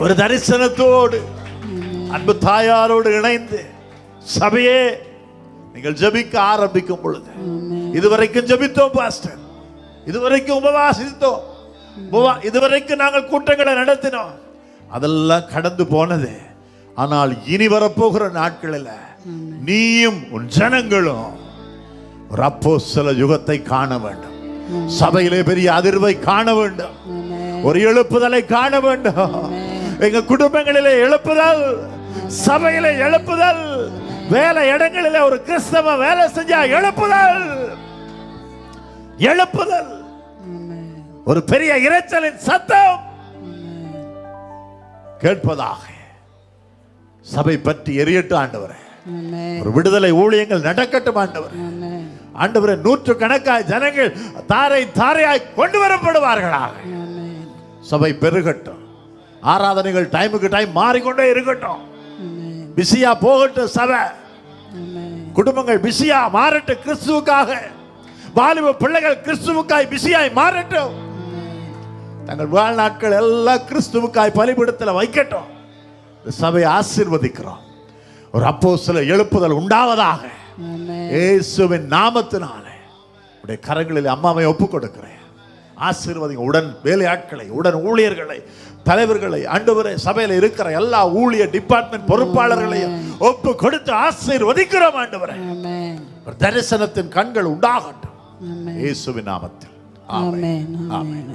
Speaker 1: ஒரு தரிசனத்தோடு அன்பு தாயாரோடு இணைந்து சபையே நீங்கள் ஜெபிக்க ஆரம்பிக்கும் பொழுது, இதுவரைக்கும் ஜெபித்தோம் பாஸ்டர், இதுவரைக்கும் உபவாசித்தோம், இதுவரைக்கும் நாங்கள் கூட்டங்களை நடத்தினோம், அதெல்லாம் கடந்து போனது. ஆனால் இனி வரப்போகிற நாட்களில் நீயும் உன் ஜனங்களும் ஒரு அப்போஸ்தல யுகத்தை காண வேண்டும். சபையிலே பெரிய அதிர்வை காண வேண்டும், ஒரு எழுப்புதலை காண வேண்டும். எங்க குடும்பங்களிலே எழுப்புதல், சபையிலே எழுப்புதல், வேலை இடங்களிலே ஒரு கிறிஸ்தவ வேலை செஞ்சா எழுப்புதல், எழுப்புதல், ஒரு பெரிய இரைச்சலின் சத்தம் கேட்பதாக. சபை பற்றி எரியட்டும் ஆண்டவரே. ஒரு விடுதலை ஊழியங்கள் நடக்கட்டும் ஆண்டவரே. ஆண்டவரே, நூற்றுக்கணக்காய் ஜனங்கள் தாரை தாரையாய் கொண்டு வரப்படுவார்களாக. சபை பெருகட்டும், ஆராதனைகள் டைமுக்கு டைம் மாறிக்கொண்டே இருக்கட்டும், பிஸியா போகட்டும் சபை, குடும்பங்கள் பிஸியா மாறட்டும் கிறிஸ்துவுக்காக, வாலிப பிள்ளைகள் கிறிஸ்துவுக்காய் பிஸியாய் மாறட்டும், தங்கள் வாழ்நாட்கள் எல்லாம் கிறிஸ்துவுக்காய் பலிபீடத்தில் வைக்கட்டும். சபையை ஆசீர்வதிக்கிறோம். ஒரு அப்போஸ்தல எழுப்புதல் உண்டாவதாக இயேசுவின் நாமத்தினாலே. உடைய கரங்களில் அம்மாவை ஒப்புக் கொடுக்கிறேன். ஆசீர்வதிங்க உடன் வேலையாட்களை, உடன் ஊழியர்களை, தலைவர்களை, ஆண்டவரே சபையில் இருக்கிற எல்லா ஊழியர் டிபார்ட்மெண்ட் பொறுப்பாளர்களையும் ஒப்பு கொடுத்து ஆசீர்வதிக்கிறோம் ஆண்டவரே. ஒரு தரிசனத்தின் கண்கள் உண்டாகட்டும் இயேசுவின் நாமத்தில். ஆமென். ஆமென்.